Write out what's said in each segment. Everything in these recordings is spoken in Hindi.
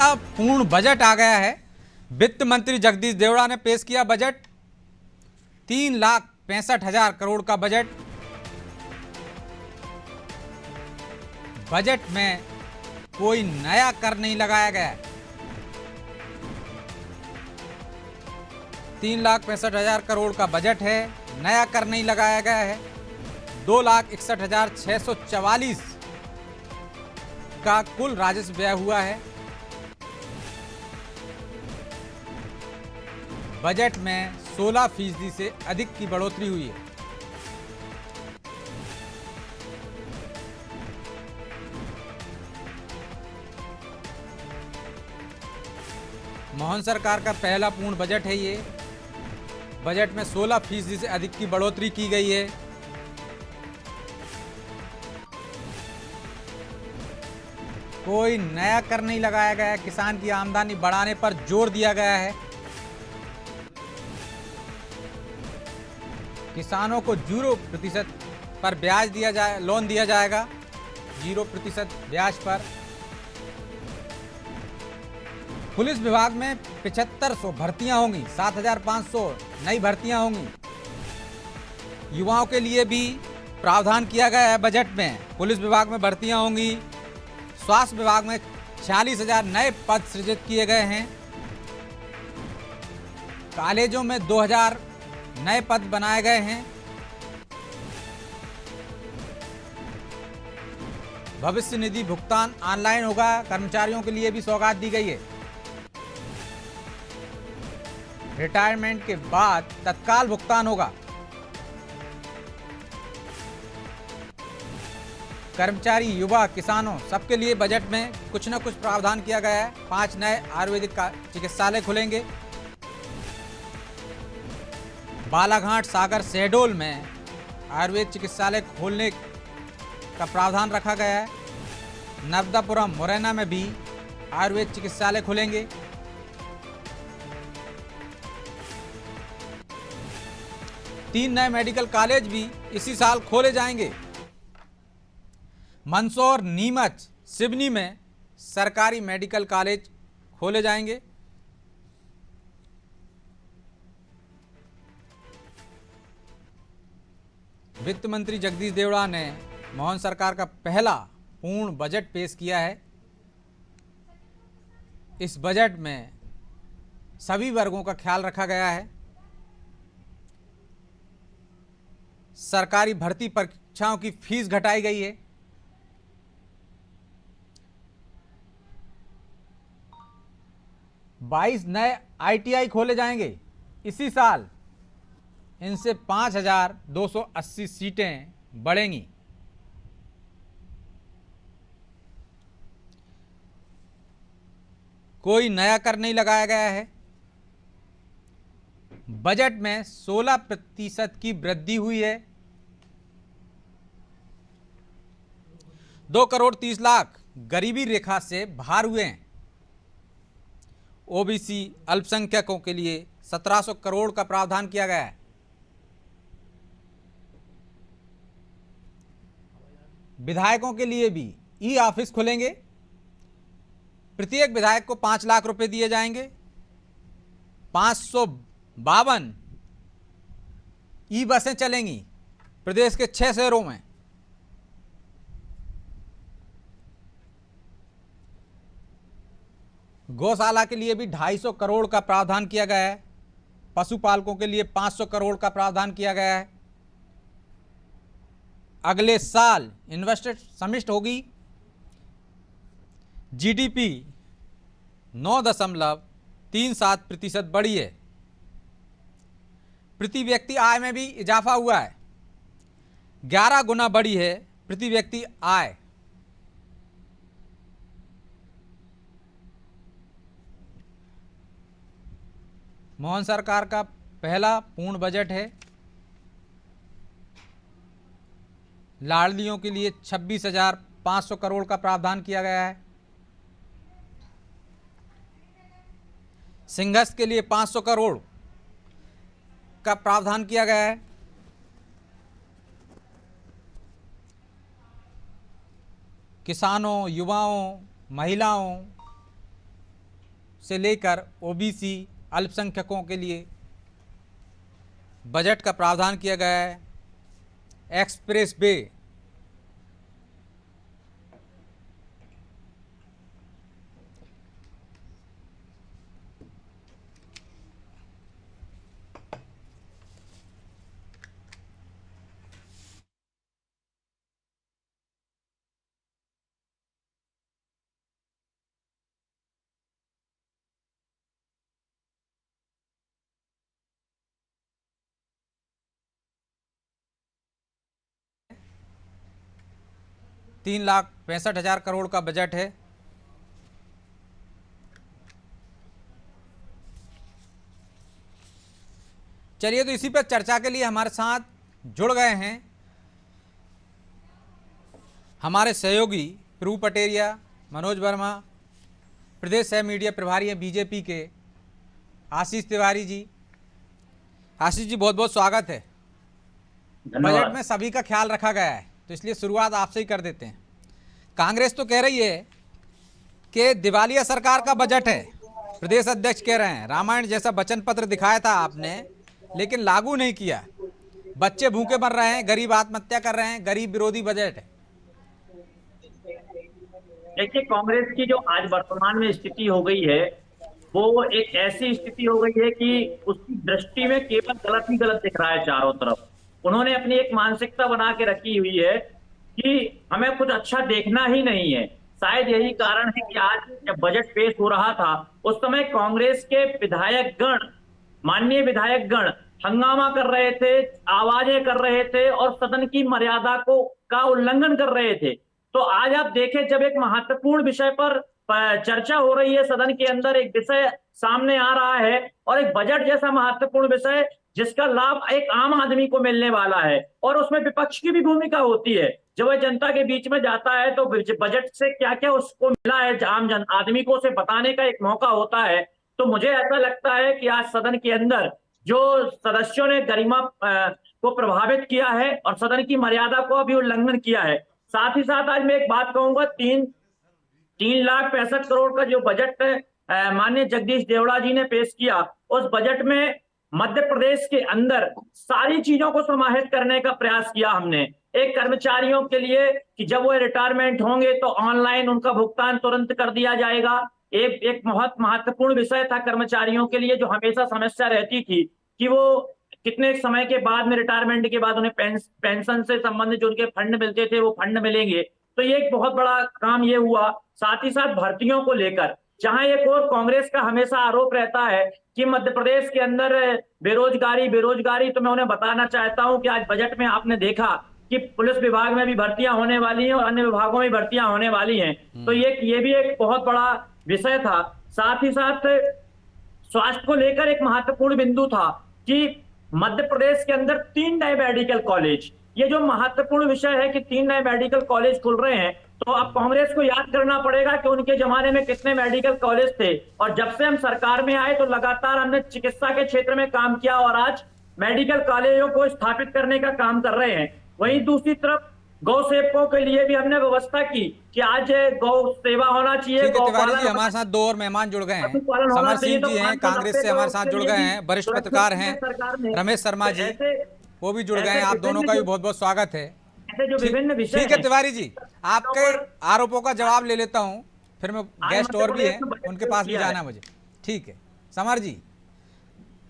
अब पूर्ण बजट आ गया है। वित्त मंत्री जगदीश देवड़ा ने पेश किया बजट। 3,65,000 करोड़ का बजट। बजट में कोई नया कर नहीं लगाया गया है। 3,65,000 करोड़ का बजट है, नया कर नहीं लगाया गया है। 2,61,644 का कुल राजस्व व्यय हुआ है। बजट में 16% से अधिक की बढ़ोतरी हुई है। मोहन सरकार का पहला पूर्ण बजट है ये। बजट में 16% से अधिक की बढ़ोतरी की गई है। कोई नया कर नहीं लगाया गया है। किसान की आमदनी बढ़ाने पर जोर दिया गया है। किसानों को 0% पर ब्याज दिया जाए, लोन दिया जाएगा 0% ब्याज पर। पुलिस विभाग में 7500 भर्तियां होंगी, 7,500 नई भर्तियां होंगी। युवाओं के लिए भी प्रावधान किया गया है बजट में। पुलिस विभाग में भर्तियां होंगी। स्वास्थ्य विभाग में 46,000 नए पद सृजित किए गए हैं। कॉलेजों में 2,000 नए पद बनाए गए हैं। भविष्य निधि भुगतान ऑनलाइन होगा। कर्मचारियों के लिए भी सौगात दी गई है। रिटायरमेंट के बाद तत्काल भुगतान होगा। कर्मचारी, युवा, किसानों सबके लिए बजट में कुछ न कुछ प्रावधान किया गया है। 5 नए आयुर्वेदिक चिकित्सालय खुलेंगे। बालाघाट, सागर, शहडोल में आयुर्वेद चिकित्सालय खोलने का प्रावधान रखा गया है। नर्मदापुरम, मुरैना में भी आयुर्वेद चिकित्सालय खुलेंगे। तीन नए मेडिकल कॉलेज भी इसी साल खोले जाएंगे। मंदसौर, नीमच, सिवनी में सरकारी मेडिकल कॉलेज खोले जाएंगे। वित्त मंत्री जगदीश देवड़ा ने मोहन सरकार का पहला पूर्ण बजट पेश किया है। इस बजट में सभी वर्गों का ख्याल रखा गया है। सरकारी भर्ती परीक्षाओं की फीस घटाई गई है। बाईस नए ITI खोले जाएंगे इसी साल। इनसे 5,280 सीटें बढ़ेंगी। कोई नया कर नहीं लगाया गया है। बजट में 16% की वृद्धि हुई है। 2,30,00,000 गरीबी रेखा से बाहर हुए हैं। OBC अल्पसंख्यकों के लिए 1,700 करोड़ का प्रावधान किया गया है। विधायकों के लिए भी E-ऑफिस खुलेंगे। प्रत्येक विधायक को 5 लाख रुपए दिए जाएंगे। 552 E-बसें चलेंगी प्रदेश के 6 शहरों में। गौशाला के लिए भी 250 करोड़ का प्रावधान किया गया है। पशुपालकों के लिए 500 करोड़ का प्रावधान किया गया है। अगले साल इन्वेस्टेड समिट होगी। GDP 9.37% बढ़ी है। प्रति व्यक्ति आय में भी इजाफा हुआ है। 11 गुना बढ़ी है प्रति व्यक्ति आय। मोहन सरकार का पहला पूर्ण बजट है। लाडलियों के लिए 26,500 करोड़ का प्रावधान किया गया है। सिंहस्थ के लिए 500 करोड़ का प्रावधान किया गया है। किसानों, युवाओं, महिलाओं से लेकर ओबीसी अल्पसंख्यकों के लिए बजट का प्रावधान किया गया है। एक्सप्रेस वे ₹3,65,000 करोड़ का बजट है। चलिए, तो इसी पर चर्चा के लिए हमारे साथ जुड़ गए हैं हमारे सहयोगी प्रभु पटेरिया, मनोज वर्मा, प्रदेश सह मीडिया प्रभारी हैं बीजेपी के आशीष तिवारी जी। आशीष जी, बहुत बहुत स्वागत है। बजट में सभी का ख्याल रखा गया है, तो इसलिए शुरुआत आपसे ही कर देते हैं। कांग्रेस तो कह रही है कि दिवालिया सरकार का बजट है। प्रदेश अध्यक्ष कह रहे हैं रामायण जैसा वचन पत्र दिखाया था आपने, लेकिन लागू नहीं किया। बच्चे भूखे मर रहे हैं, गरीब आत्महत्या कर रहे हैं, गरीब विरोधी बजट है। देखिए, कांग्रेस की जो आज वर्तमान में स्थिति हो गई है, वो एक ऐसी स्थिति हो गई है कि उसकी दृष्टि में केवल गलत ही गलत दिख रहा है चारों तरफ। उन्होंने अपनी एक मानसिकता बना के रखी हुई है कि हमें कुछ अच्छा देखना ही नहीं है। शायद यही कारण है कि आज जब बजट पेश हो रहा था, उस समय कांग्रेस के विधायक गण, माननीय विधायक गण हंगामा कर रहे थे, आवाजें कर रहे थे और सदन की मर्यादा का उल्लंघन कर रहे थे। तो आज आप देखें, जब एक महत्वपूर्ण विषय पर चर्चा हो रही है, सदन के अंदर एक विषय सामने आ रहा है और एक बजट जैसा महत्वपूर्ण विषय जिसका लाभ एक आम आदमी को मिलने वाला है, और उसमें विपक्ष की भी भूमिका होती है। जब वह जनता के बीच में जाता है तो बजट से क्या क्या उसको मिला है आम आदमी को उसे बताने का एक मौका होता है। तो मुझे ऐसा लगता है कि आज सदन के अंदर जो सदस्यों ने गरिमा को प्रभावित किया है और सदन की मर्यादा को अभी उल्लंघन किया है। साथ ही साथ आज मैं एक बात कहूंगा, 3,65,000 करोड़ का जो बजट माननीय जगदीश देवड़ा जी ने पेश किया, उस बजट में मध्य प्रदेश के अंदर सारी चीजों को समाहित करने का प्रयास किया हमने। एक कर्मचारियों के लिए कि जब वो रिटायरमेंट होंगे तो ऑनलाइन उनका भुगतान तुरंत कर दिया जाएगा। एक बहुत महत्वपूर्ण विषय था कर्मचारियों के लिए, जो हमेशा समस्या रहती थी कि वो कितने समय के बाद में, रिटायरमेंट के बाद उन्हें पेंशन से संबंधित जो उनके फंड मिलते थे वो फंड मिलेंगे। तो ये एक बहुत बड़ा काम ये हुआ। साथ ही साथ भर्तियों को लेकर, जहां एक और कांग्रेस का हमेशा आरोप रहता है कि मध्य प्रदेश के अंदर बेरोजगारी, तो मैं उन्हें बताना चाहता हूं कि आज बजट में आपने देखा कि पुलिस विभाग में भी भर्तियां होने वाली हैं और अन्य विभागों में भर्तियां होने वाली हैं। तो ये भी एक बहुत बड़ा विषय था। साथ ही साथ स्वास्थ्य को लेकर एक महत्वपूर्ण बिंदु था कि मध्य प्रदेश के अंदर 3 नए मेडिकल कॉलेज, ये जो महत्वपूर्ण विषय है कि 3 नए मेडिकल कॉलेज खुल रहे हैं। तो अब कांग्रेस को याद करना पड़ेगा कि उनके जमाने में कितने मेडिकल कॉलेज थे, और जब से हम सरकार में आए तो लगातार हमने चिकित्सा के क्षेत्र में काम किया और आज मेडिकल कॉलेजों को स्थापित करने का काम कर रहे हैं। वहीं दूसरी तरफ गौ सेवकों के लिए भी हमने व्यवस्था की कि आज गौ सेवा होना चाहिए। तिवारी जी, हमारे साथ 2 और मेहमान जुड़ गए हैं। समर सिंह जी हैं, कांग्रेस से हमारे साथ जुड़ गए हैं, वरिष्ठ पत्रकार हैं। रमेश शर्मा जी, वो भी जुड़ गए हैं। आप दोनों का भी बहुत बहुत स्वागत है। जो विभिन्न विषय, ठीक है तिवारी जी, आपके आरोपों का जवाब ले लेता हूं, फिर मैं गेस्ट और भी हैं उनके पास भी जाना है मुझे। ठीक है समर जी,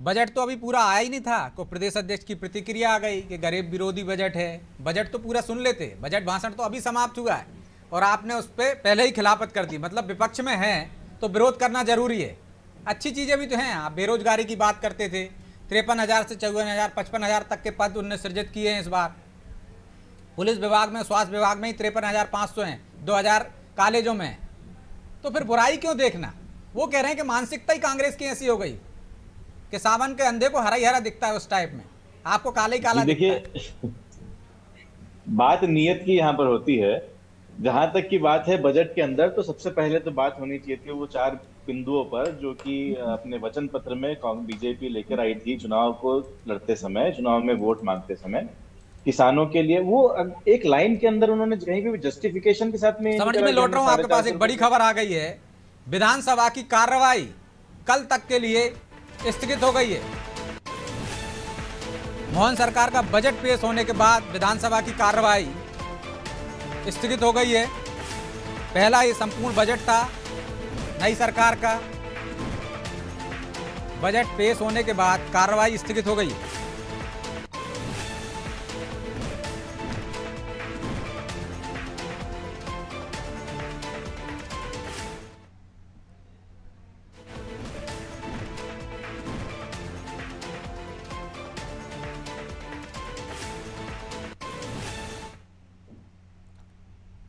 बजट तो अभी पूरा आया ही नहीं था, को प्रदेश अध्यक्ष की प्रतिक्रिया आ गई कि गरीब विरोधी बजट है। बजट तो पूरा सुन लेते, बजट भाषण तो अभी समाप्त हुआ है और आपने उस पर पहले ही खिलाफत कर दी। मतलब विपक्ष में है तो विरोध करना जरूरी है। अच्छी चीजें भी तो हैं। आप बेरोजगारी की बात करते थे, 53,000 से 54,000 55,000 तक के पद उन्होंने सृजित किए हैं इस बार। पुलिस विभाग में, स्वास्थ्य विभाग में ही 53,500 हैं, 2,000 कॉलेजों में। तो फिर बुराई क्यों देखना? वो कह रहे हैं कि मानसिकता ही कांग्रेस की ऐसी हो गई कि सावन के अंधे को हरा ही हरा दिखता है उस टाइप में, आपको काला ही काला दिखता है। देखिए, बात नीयत की यहाँ पर होती है। जहां तक की बात है बजट के अंदर, तो सबसे पहले तो बात होनी चाहिए थी वो 4 बिंदुओं पर जो कि अपने वचन पत्र में बीजेपी लेकर आई थी चुनाव को लड़ते समय, चुनाव में वोट मांगते समय किसानों के लिए। वो एक लाइन के अंदर उन्होंने कहीं भी जस्टिफिकेशन के साथ में। समझ में लौट रहा हूँ आपके पास, एक बड़ी खबर आ गई है। विधानसभा की कार्रवाई कल तक के लिए स्थगित हो गई है। मोहन सरकार का बजट पेश होने के बाद विधानसभा की कार्रवाई स्थगित हो गई है। पहला ये संपूर्ण बजट था नई सरकार का, बजट पेश होने के बाद कार्रवाई स्थगित हो गई है।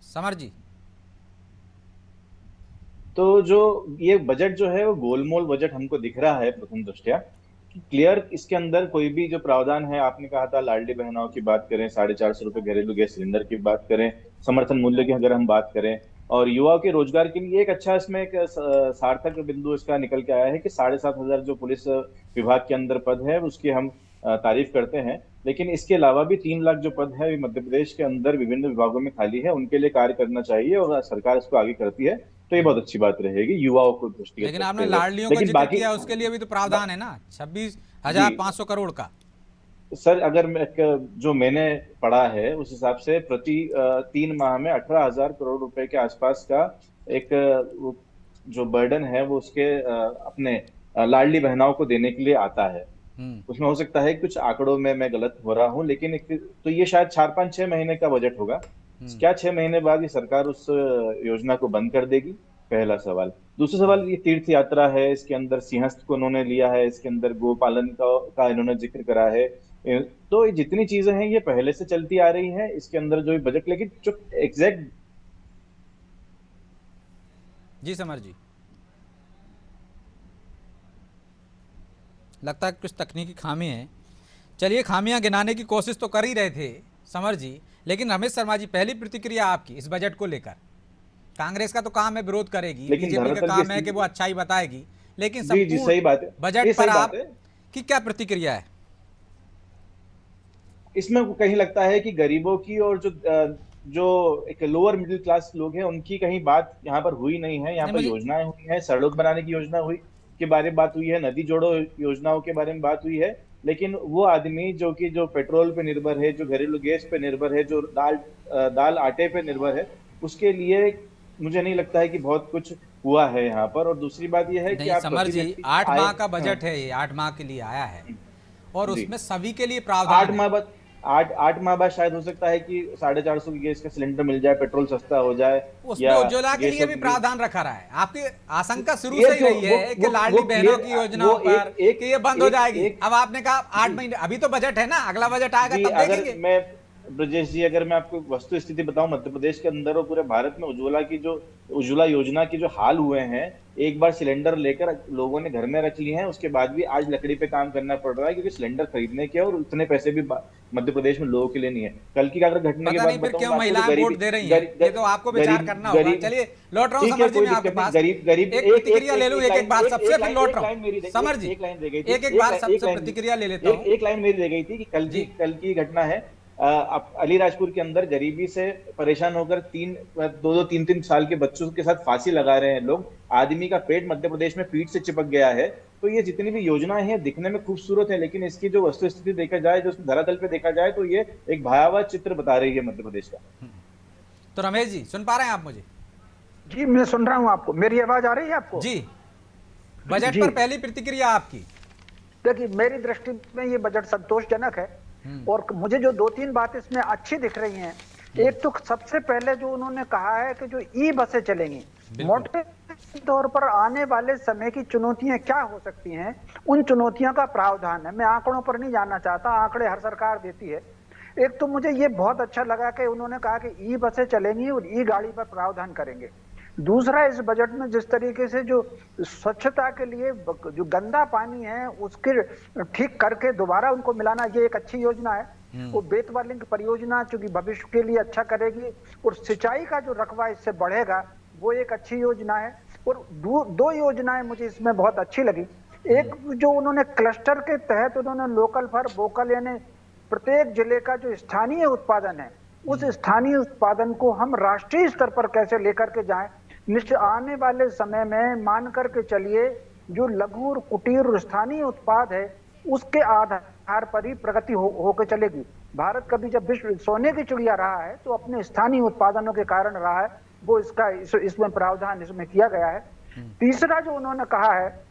समर जी, तो जो ये बजट जो है वो गोलमोल बजट हमको दिख रहा है प्रथम दृष्टया। क्लियर इसके अंदर कोई भी जो प्रावधान है, आपने कहा था लाडली बहनों की बात करें, 450 रुपए घरेलू गैस सिलेंडर की बात करें, समर्थन मूल्य की अगर हम बात करें, और युवाओं के रोजगार के लिए एक अच्छा इसमें एक सार्थक बिंदु इसका निकल के आया है कि 7,500 जो पुलिस विभाग के अंदर पद है उसकी हम तारीफ करते हैं। लेकिन इसके अलावा भी 3 लाख जो पद है मध्य प्रदेश के अंदर विभिन्न विभागों में खाली है, उनके लिए कार्य करना चाहिए और सरकार इसको आगे करती है तो ये बहुत अच्छी बात रहेगी युवाओं को दृष्टिगत। लेकिन आपने लाडलियों का जिक्र किया, उसके लिए भी तो प्रावधान है ना 26,500 करोड़ का। सर अगर जो मैंने पढ़ा है उस हिसाब से प्रति 3 माह में 18,000 करोड़ रुपए के आसपास का एक जो बर्डन है वो उसके अपने लाडली बहनाओं को देने के लिए आता है। उसमें हो सकता है कुछ आंकड़ों में मैं गलत हो रहा हूं, लेकिन तो ये शायद 4-5-6 महीने का बजट होगा। क्या 6 महीने बाद ये सरकार उस योजना को बंद कर देगी? पहला सवाल। दूसरा सवाल, ये तीर्थ यात्रा है, इसके अंदर सिंहस्थ को उन्होंने लिया है, इसके अंदर गोपालन का इन्होंने जिक्र करा है। तो ये जितनी चीजें हैं ये पहले से चलती आ रही हैं इसके अंदर जो बजट, लेकिन जो एग्जैक्ट। जी समर जी, लगता है कुछ तकनीकी खामी है। चलिए, खामियां गिनाने की कोशिश तो कर ही रहे थे समर जी, लेकिन रमेश शर्मा जी, पहली प्रतिक्रिया आपकी इस बजट को लेकर। कांग्रेस का तो काम है विरोध करेगी, बीजेपी का काम है कि वो अच्छाई बताएगी, लेकिन सही बात है, बजट पर आप की क्या प्रतिक्रिया है? इसमें कहीं लगता है कि गरीबों की और जो एक लोअर मिडिल क्लास लोग हैं उनकी कहीं बात यहाँ पर हुई नहीं है। यहाँ पर योजनाएं हुई हैं, सड़क बनाने की योजना हुई के बारे में बात हुई है, नदी जोड़ो योजनाओं के बारे में बात हुई है, लेकिन वो आदमी जो पेट्रोल पे निर्भर है, जो घरेलू गैस पे निर्भर है, जो दाल आटे पे निर्भर है, उसके लिए मुझे नहीं लगता है कि बहुत कुछ हुआ है यहाँ पर। और दूसरी बात यह है कि आप समर जी, 8 माह का बजट है, ये 8 माह के लिए आया है और उसमें सभी के लिए प्रावधान 8 माह बाद शायद हो सकता है कि 450 की गैस का सिलेंडर मिल जाए, पेट्रोल सस्ता हो जाए, उसमें उज्ज्वला के लिए भी प्रावधान रखा रहा है। आपकी आशंका शुरू से ही रही है कि लाडली बहनों की योजनाओं पर कि ये बंद हो जाएगी। अब आपने कहा 8 महीने, अभी तो बजट है ना, अगला बजट आएगा तब देखेंगे। मैं ब्रजेश जी, अगर मैं आपको वस्तु स्थिति बताऊं, मध्य प्रदेश के अंदर और पूरे भारत में उज्ज्वला योजना की जो हाल हुए हैं, एक बार सिलेंडर लेकर लोगों ने घर में रख लिए हैं, उसके बाद भी आज लकड़ी पे काम करना पड़ रहा है क्योंकि सिलेंडर खरीदने के और उतने पैसे भी मध्य प्रदेश में लोगों के लिए नहीं है। कल की अगर घटना के बाद क्यों महिलाएं वोट दे रही हैं, ये तो आपको विचार करना होगा। चलिए, लौट रहा हूं समर जी, मैं आपके पास गरीब एक प्रतिक्रिया ले लूं, एक बात सबसे, फिर लौट रहा हूं समर जी, एक बार सबसे प्रतिक्रिया ले लेता हूं। एक लाइन मेरी रह गई थी कि कल की घटना है, अलीराजपुर के अंदर गरीबी से परेशान होकर 2-3 साल के बच्चों के साथ फांसी लगा रहे हैं लोग। आदमी का पेट मध्य प्रदेश में पीठ से चिपक गया है। तो ये जितनी भी योजनाएं हैं दिखने में खूबसूरत है, लेकिन इसकी जो वस्तु स्थिति देखा जाए, जो धरातल पे देखा जाए, तो ये एक भयावह चित्र बता रही है मध्य प्रदेश का। तो रमेश जी, सुन पा रहे हैं आप मुझे? जी, मैं सुन रहा हूं आपको। मेरी आवाज आ रही है आपको? जी। बजट पर पहली प्रतिक्रिया आपकी? देखिए, मेरी दृष्टि में ये बजट संतोषजनक है और मुझे जो 2-3 बातें इसमें अच्छी दिख रही हैं। एक तो सबसे पहले जो उन्होंने कहा है कि जो ई बसें चलेंगी, मोटे तौर पर आने वाले समय की चुनौतियां क्या हो सकती हैं, उन चुनौतियों का प्रावधान है। मैं आंकड़ों पर नहीं जाना चाहता, आंकड़े हर सरकार देती है। एक तो मुझे ये बहुत अच्छा लगा कि उन्होंने कहा कि ई बसें चलेंगी और ई गाड़ी पर प्रावधान करेंगे। दूसरा, इस बजट में जिस तरीके से जो स्वच्छता के लिए जो गंदा पानी है उसके ठीक करके दोबारा उनको मिलाना, ये एक अच्छी योजना है। वो बेतवा लिंक परियोजना चूंकि भविष्य के लिए अच्छा करेगी और सिंचाई का जो रकबा इससे बढ़ेगा, वो एक अच्छी योजना है। और दो योजनाएं मुझे इसमें बहुत अच्छी लगी। एक जो उन्होंने क्लस्टर के तहत उन्होंने लोकल फॉर वोकल, यानी प्रत्येक जिले का जो स्थानीय उत्पादन है, उस स्थानीय उत्पादन को हम राष्ट्रीय स्तर पर कैसे लेकर के जाएं। निश्चित आने वाले समय में मान करके चलिए जो लघु और कुटीर और स्थानीय उत्पाद है उसके आधार पर ही प्रगति होकर चलेगी। भारत कभी जब विश्व सोने की चिड़िया रहा है तो अपने स्थानीय उत्पादनों के कारण रहा है, वो इसमें प्रावधान इसमें किया गया है। तीसरा जो उन्होंने कहा है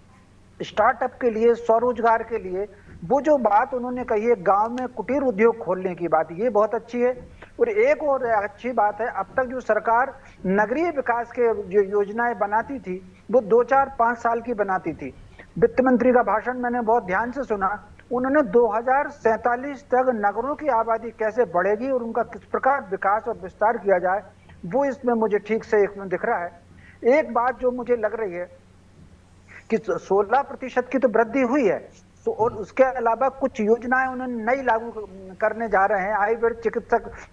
स्टार्टअप के लिए, स्वरोजगार के लिए, वो जो बात उन्होंने कही है गांव में कुटीर उद्योग खोलने की बात, ये बहुत अच्छी है। और एक और अच्छी बात है, अब तक जो सरकार नगरीय विकास के जो योजनाएं बनाती थी वो 2-4-5 साल की बनाती थी। वित्त मंत्री का भाषण मैंने बहुत ध्यान से सुना, उन्होंने 2047 तक नगरों की आबादी कैसे बढ़ेगी और उनका किस प्रकार विकास और विस्तार किया जाए, वो इसमें मुझे ठीक से इसमें दिख रहा है। एक बात जो मुझे लग रही है कि 16% की तो वृद्धि हुई है, तो और उसके अलावा कुछ योजनाएं उन्होंने नई लागू करने जा रहे हैं। आयुर्वेद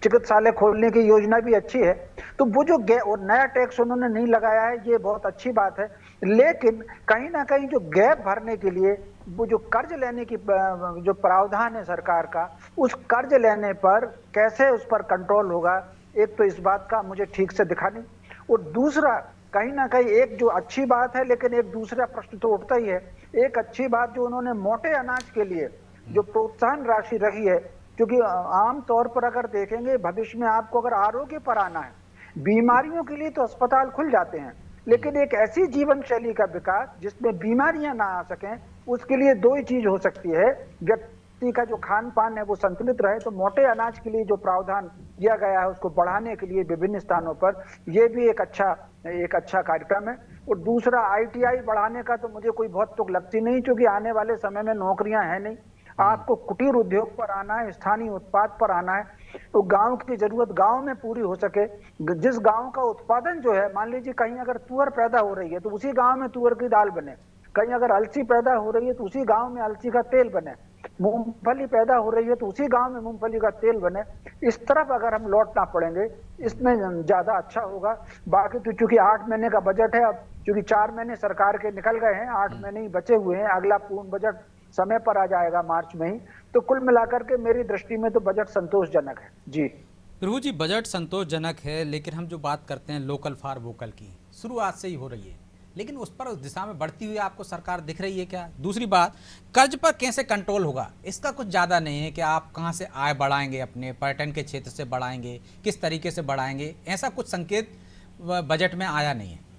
चिकित्सालय खोलने की योजना भी अच्छी है। तो वो जो और नया टैक्स उन्होंने नहीं लगाया है, ये बहुत अच्छी बात है। लेकिन कहीं ना कहीं जो गैप भरने के लिए वो जो कर्ज लेने की जो प्रावधान है सरकार का, उस कर्ज लेने पर कैसे उस पर कंट्रोल होगा, एक तो इस बात का मुझे ठीक से दिखा नहीं। और दूसरा कहीं ना कहीं एक जो अच्छी बात है, लेकिन एक दूसरा प्रश्न तो उठता ही है। एक अच्छी बात जो उन्होंने मोटे अनाज के लिए जो प्रोत्साहन राशि रखी है, क्योंकि आम तौर पर अगर देखेंगे भविष्य में आपको अगर आरोग्य पर आना है, बीमारियों के लिए तो अस्पताल खुल जाते हैं, लेकिन एक ऐसी जीवन शैली का विकास जिसमें बीमारियां ना आ सकें, उसके लिए दो ही चीज हो सकती है। व्यक्ति का जो खान पान है वो संतुलित रहे, तो मोटे अनाज के लिए जो प्रावधान किया गया है उसको बढ़ाने के लिए विभिन्न स्थानों पर, ये भी एक अच्छा कार्यक्रम है। और दूसरा ITI बढ़ाने का तो मुझे कोई बहुत तुक लगती नहीं, क्योंकि आने वाले समय में नौकरियां हैं नहीं। आपको कुटीर उद्योग पर आना है, स्थानीय उत्पाद पर आना है, तो गांव की जरूरत गांव में पूरी हो सके। जिस गांव का उत्पादन जो है, मान लीजिए कहीं अगर तुअर पैदा हो रही है तो उसी गांव में तुअर की दाल बने, कहीं अगर अलसी पैदा हो रही है तो उसी गांव में अलसी का तेल बने, मूंगफली पैदा हो रही है तो उसी गांव में मूंगफली का तेल बने। इस तरफ अगर हम लौटना पड़ेंगे, इसमें ज्यादा अच्छा होगा। बाकी तो चूंकि 8 महीने का बजट है, अब चूंकि 4 महीने सरकार के निकल गए हैं, 8 महीने ही बचे हुए हैं, अगला पूर्ण बजट समय पर आ जाएगा मार्च में ही। तो कुल मिलाकर के मेरी दृष्टि में तो बजट संतोषजनक है। जी प्रभु जी, बजट संतोषजनक है, लेकिन हम जो बात करते हैं लोकल फॉर वोकल की, शुरुआत से ही हो रही है, लेकिन उस पर उस दिशा में बढ़ती हुई आपको सरकार दिख रही है क्या? दूसरी बात, कर्ज पर कैसे कंट्रोल होगा, इसका कुछ ज़्यादा नहीं है कि आप कहाँ से आय बढ़ाएंगे, अपने पर्यटन के क्षेत्र से बढ़ाएंगे, किस तरीके से बढ़ाएंगे, ऐसा कुछ संकेत बजट में आया नहीं है।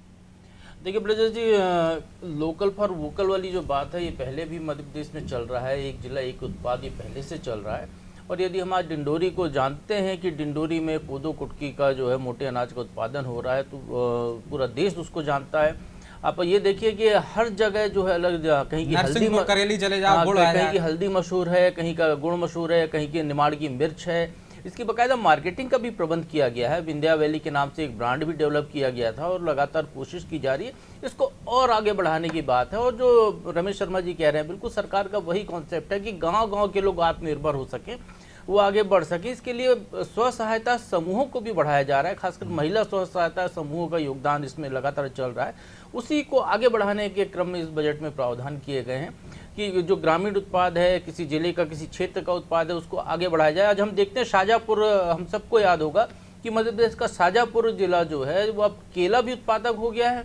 देखिए ब्रजेश जी, लोकल फॉर वोकल वाली जो बात है ये पहले भी मध्य प्रदेश में चल रहा है, एक जिला एक उत्पाद, ये पहले से चल रहा है। और यदि हम आज डिंडोरी को जानते हैं कि डिंडोरी में कोदो कुटकी का जो है मोटे अनाज का उत्पादन हो रहा है, तो पूरा देश उसको जानता है। आप ये देखिए कि हर जगह जो है अलग, कहीं की हल्दी, करेली चले जाओ, कहीं की हल्दी मशहूर है, कहीं का गुड़ मशहूर है, कहीं की निमाड़ की मिर्च है। इसकी बाकायदा मार्केटिंग का भी प्रबंध किया गया है। विंध्या वैली के नाम से एक ब्रांड भी डेवलप किया गया था और लगातार कोशिश की जा रही है इसको और आगे बढ़ाने की बात है। और जो रमेश शर्मा जी कह रहे हैं, बिल्कुल सरकार का वही कॉन्सेप्ट है कि गांव-गांव के लोग आत्मनिर्भर हो सके, वो आगे बढ़ सके। इसके लिए स्व सहायता समूहों को भी बढ़ाया जा रहा है, खासकर महिला स्व सहायता समूहों का योगदान इसमें लगातार चल रहा है। उसी को आगे बढ़ाने के क्रम में इस बजट में प्रावधान किए गए हैं कि जो ग्रामीण उत्पाद है, किसी जिले का, किसी क्षेत्र का उत्पाद है, उसको आगे बढ़ाया जाए। आज हम देखते हैं शाजापुर, हम सबको याद होगा कि मध्य प्रदेश का शाजापुर जिला जो है वो अब केला भी उत्पादक हो गया है।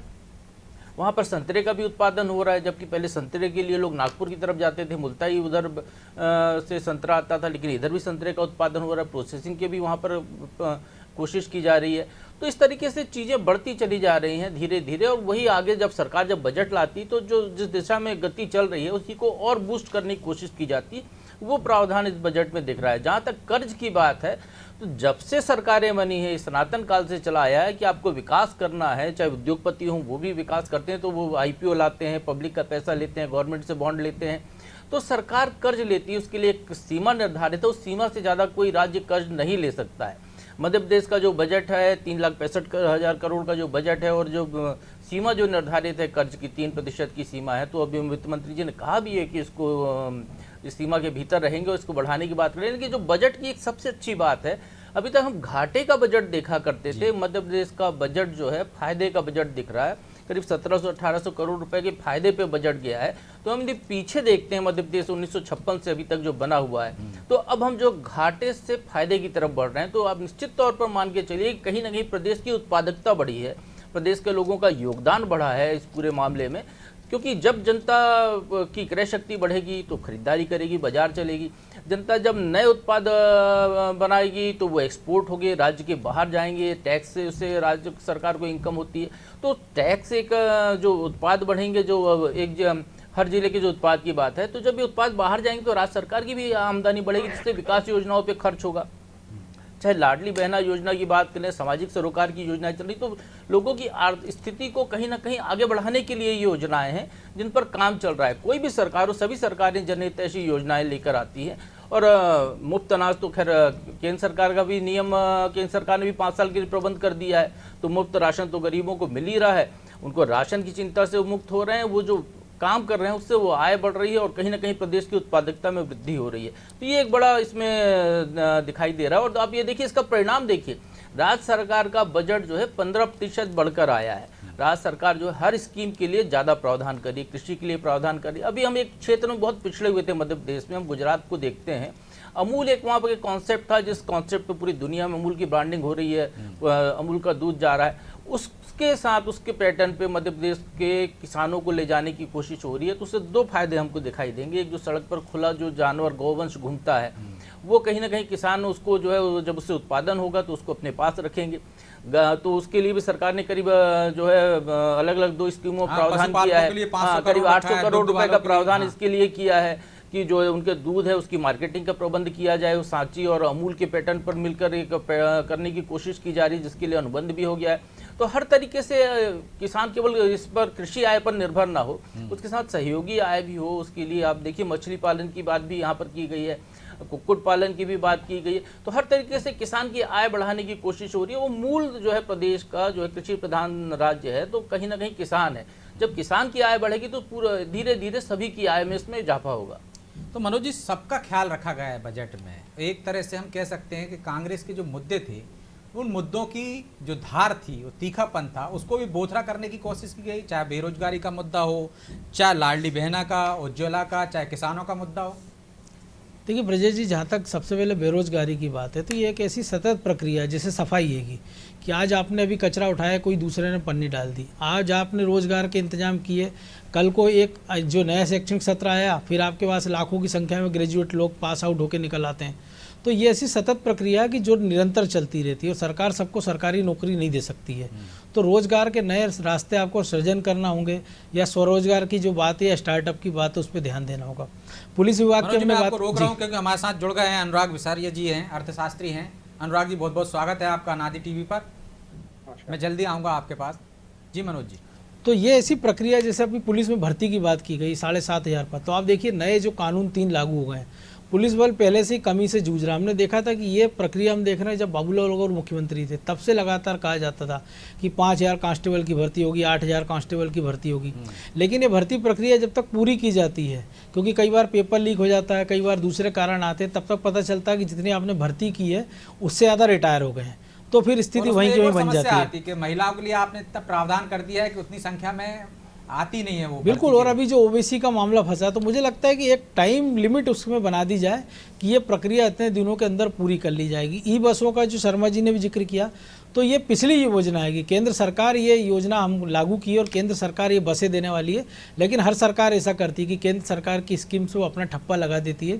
वहाँ पर संतरे का भी उत्पादन हो रहा है, जबकि पहले संतरे के लिए लोग नागपुर की तरफ जाते थे, मुल्ताई उधर से संतरा आता था, लेकिन इधर भी संतरे का उत्पादन हो रहा है। प्रोसेसिंग के भी वहाँ पर कोशिश की जा रही है। तो इस तरीके से चीज़ें बढ़ती चली जा रही हैं धीरे धीरे। और वही आगे जब सरकार जब बजट लाती तो जो जिस दिशा में गति चल रही है उसी को और बूस्ट करने की कोशिश की जाती, वो प्रावधान इस बजट में दिख रहा है। जहाँ तक कर्ज की बात है, तो जब से सरकारें बनी है, सनातन काल से चला आया है कि आपको विकास करना है, चाहे उद्योगपति हों वो भी विकास करते हैं, तो वो IPO लाते हैं, पब्लिक का पैसा लेते हैं, गवर्नमेंट से बॉन्ड लेते हैं, तो सरकार कर्ज लेती है, उसके लिए एक सीमा निर्धारित है। उस सीमा से ज़्यादा कोई राज्य कर्ज नहीं ले सकता है। मध्य प्रदेश का जो बजट है 3,65,000 करोड़ का जो बजट है, और जो सीमा जो निर्धारित है कर्ज की 3% की सीमा है, तो अभी वित्त मंत्री जी ने कहा भी है कि इसको इस सीमा के भीतर रहेंगे और इसको बढ़ाने की बात करें। लेकिन जो बजट की एक सबसे अच्छी बात है, अभी तक हम घाटे का बजट देखा करते थे, मध्य प्रदेश का बजट जो है फायदे का बजट दिख रहा है। करीब 1700-1800 करोड़ रुपए के फायदे पे बजट गया है। तो हम यदि पीछे देखते हैं मध्य प्रदेश 1956 से अभी तक जो बना हुआ है, तो अब हम जो घाटे से फायदे की तरफ बढ़ रहे हैं। तो आप निश्चित तौर पर मान के चलिए कहीं ना कहीं प्रदेश की उत्पादकता बढ़ी है, प्रदेश के लोगों का योगदान बढ़ा है इस पूरे मामले में। क्योंकि जब जनता की क्रय शक्ति बढ़ेगी तो खरीदारी करेगी, बाजार चलेगी। जनता जब नए उत्पाद बनाएगी तो वो एक्सपोर्ट होंगे, राज्य के बाहर जाएंगे, टैक्स से उससे राज्य सरकार को इनकम होती है। तो टैक्स एक जो उत्पाद बढ़ेंगे, जो एक हर जिले के जो उत्पाद की बात है, तो जब ये उत्पाद बाहर जाएंगे तो राज्य सरकार की भी आमदनी बढ़ेगी, जिससे विकास योजनाओं पे खर्च होगा। चाहे लाडली बहना योजना की बात करें, सामाजिक सरोकार की योजनाएं चल रही, तो लोगों की स्थिति को कहीं ना कहीं आगे बढ़ाने के लिए ये योजनाएं हैं जिन पर काम चल रहा है। कोई भी सरकार हो, सभी सरकारें जनहित ऐसी योजनाएं लेकर आती हैं। और मुफ्त अनाज तो खैर केंद्र सरकार का भी नियम, केंद्र सरकार ने भी 5 साल के लिए प्रबंध कर दिया है, तो मुफ्त राशन तो गरीबों को मिल ही रहा है। उनको राशन की चिंता से मुक्त हो रहे हैं, वो जो काम कर रहे हैं उससे वो आय बढ़ रही है और कहीं ना कहीं प्रदेश की उत्पादकता में वृद्धि हो रही है। तो ये एक बड़ा इसमें दिखाई दे रहा है। और आप ये देखिए, इसका परिणाम देखिए, राज्य सरकार का बजट जो है 15% बढ़कर आया है। राज्य सरकार जो है हर स्कीम के लिए ज़्यादा प्रावधान करी, कृषि के लिए प्रावधान करी। अभी हम एक क्षेत्र में बहुत पिछड़े हुए थे मध्य प्रदेश में, हम गुजरात को देखते हैं। अमूल एक वहाँ पर कॉन्सेप्ट था, जिस कॉन्सेप्ट पे पूरी दुनिया में अमूल की ब्रांडिंग हो रही है, अमूल का दूध जा रहा है, उसके साथ उसके पैटर्न पे मध्य प्रदेश के किसानों को ले जाने की कोशिश हो रही है। तो उससे 2 फायदे हमको दिखाई देंगे। एक, जो सड़क पर खुला जो जानवर गौवंश घूमता है, वो कहीं ना कहीं किसान उसको जो है, जब उससे उत्पादन होगा तो उसको अपने पास रखेंगे। तो उसके लिए भी सरकार ने करीब जो है अलग अलग 2 स्कीमों में प्रावधान किया है। करीब 800 करोड़ रुपए का प्रावधान इसके लिए किया है कि जो उनके दूध है उसकी मार्केटिंग का प्रबंध किया जाए। वो सांची और अमूल के पैटर्न पर मिलकर एक करने की कोशिश की जा रही है, जिसके लिए अनुबंध भी हो गया है। तो हर तरीके से किसान केवल इस पर कृषि आय पर निर्भर ना हो, उसके साथ सहयोगी आय भी हो। उसके लिए आप देखिए, मछली पालन की बात भी यहाँ पर की गई है, कुक्कुट पालन की भी बात की गई है। तो हर तरीके से किसान की आय बढ़ाने की कोशिश हो रही है। वो मूल जो है प्रदेश का जो है कृषि प्रधान राज्य है, तो कहीं ना कहीं किसान है। जब किसान की आय बढ़ेगी तो पूरा धीरे धीरे सभी की आय में इसमें इजाफा होगा। तो मनोज जी, सबका ख्याल रखा गया है बजट में। एक तरह से हम कह सकते हैं कि कांग्रेस के जो मुद्दे थे, उन मुद्दों की जो धार थी, वो तीखापन था, उसको भी बोथरा करने की कोशिश की गई। चाहे बेरोजगारी का मुद्दा हो, चाहे लाडली बहना का, उज्ज्वला का, चाहे किसानों का मुद्दा हो। देखिए ब्रजेश जी, जहाँ तक सबसे पहले बेरोजगारी की बात है, तो ये एक ऐसी सतत प्रक्रिया है जैसे सफाई है कि आज आपने अभी कचरा उठाया, कोई दूसरे ने पन्नी डाल दी। आज आपने रोजगार के इंतजाम किए, कल को एक जो नया शैक्षणिक सत्र आया, फिर आपके पास लाखों की संख्या में ग्रेजुएट लोग पास आउट होकर निकल आते हैं। तो ये ऐसी सतत प्रक्रिया है कि जो निरंतर चलती रहती है, और सरकार सबको सरकारी नौकरी नहीं दे सकती है। तो रोजगार के नए रास्ते आपको सृजन करना होंगे, या स्वरोजगार की जो बात है या स्टार्टअप की बात है, उस पर ध्यान देना होगा। पुलिस विभाग की मैं आपको रोक रहा हूं क्योंकि हमारे साथ जुड़ गए हैं अनुराग विसारिया जी हैं, अर्थशास्त्री हैं। अनुराग जी, बहुत बहुत स्वागत है आपका अनादि टीवी पर। मैं जल्दी आऊँगा आपके पास। जी मनोज जी। तो ये ऐसी प्रक्रिया, जैसे अभी पुलिस में भर्ती की बात की गई 7,500 पर, तो आप देखिए नए जो कानून 3 लागू हो गए हैं। पुलिस बल पहले से ही कमी से जूझ रहा। हमने देखा था कि ये प्रक्रिया हम देख रहे हैं, जब बाबूलाल गौर मुख्यमंत्री थे तब से लगातार कहा जाता था कि 5,000 कांस्टेबल की भर्ती होगी, 8,000 कांस्टेबल की भर्ती होगी। लेकिन ये भर्ती प्रक्रिया जब तक पूरी की जाती है, क्योंकि कई बार पेपर लीक हो जाता है, कई बार दूसरे कारण आते हैं, तब तक पता चलता है कि जितनी आपने भर्ती की है उससे ज़्यादा रिटायर हो गए हैं। तो फिर स्थिति वहीं की वहीं बन जाती है कि महिलाओं के लिए आपने इतना प्रावधान कर दिया है कि उतनी संख्या में आती नहीं है वो। बिल्कुल। और अभी जो ओबीसी का मामला फंसा, तो मुझे लगता है कि एक टाइम लिमिट उसमें बना दी जाए कि ये प्रक्रिया इतने दिनों के अंदर पूरी कर ली जाएगी। ई बसों का जो शर्मा जी ने भी जिक्र किया, तो ये पिछली योजना है कि केंद्र सरकार ये योजना हम लागू की और केंद्र सरकार ये बसें देने वाली है। लेकिन हर सरकार ऐसा करती है कि केंद्र सरकार की स्कीम से वो अपना ठप्पा लगा देती है।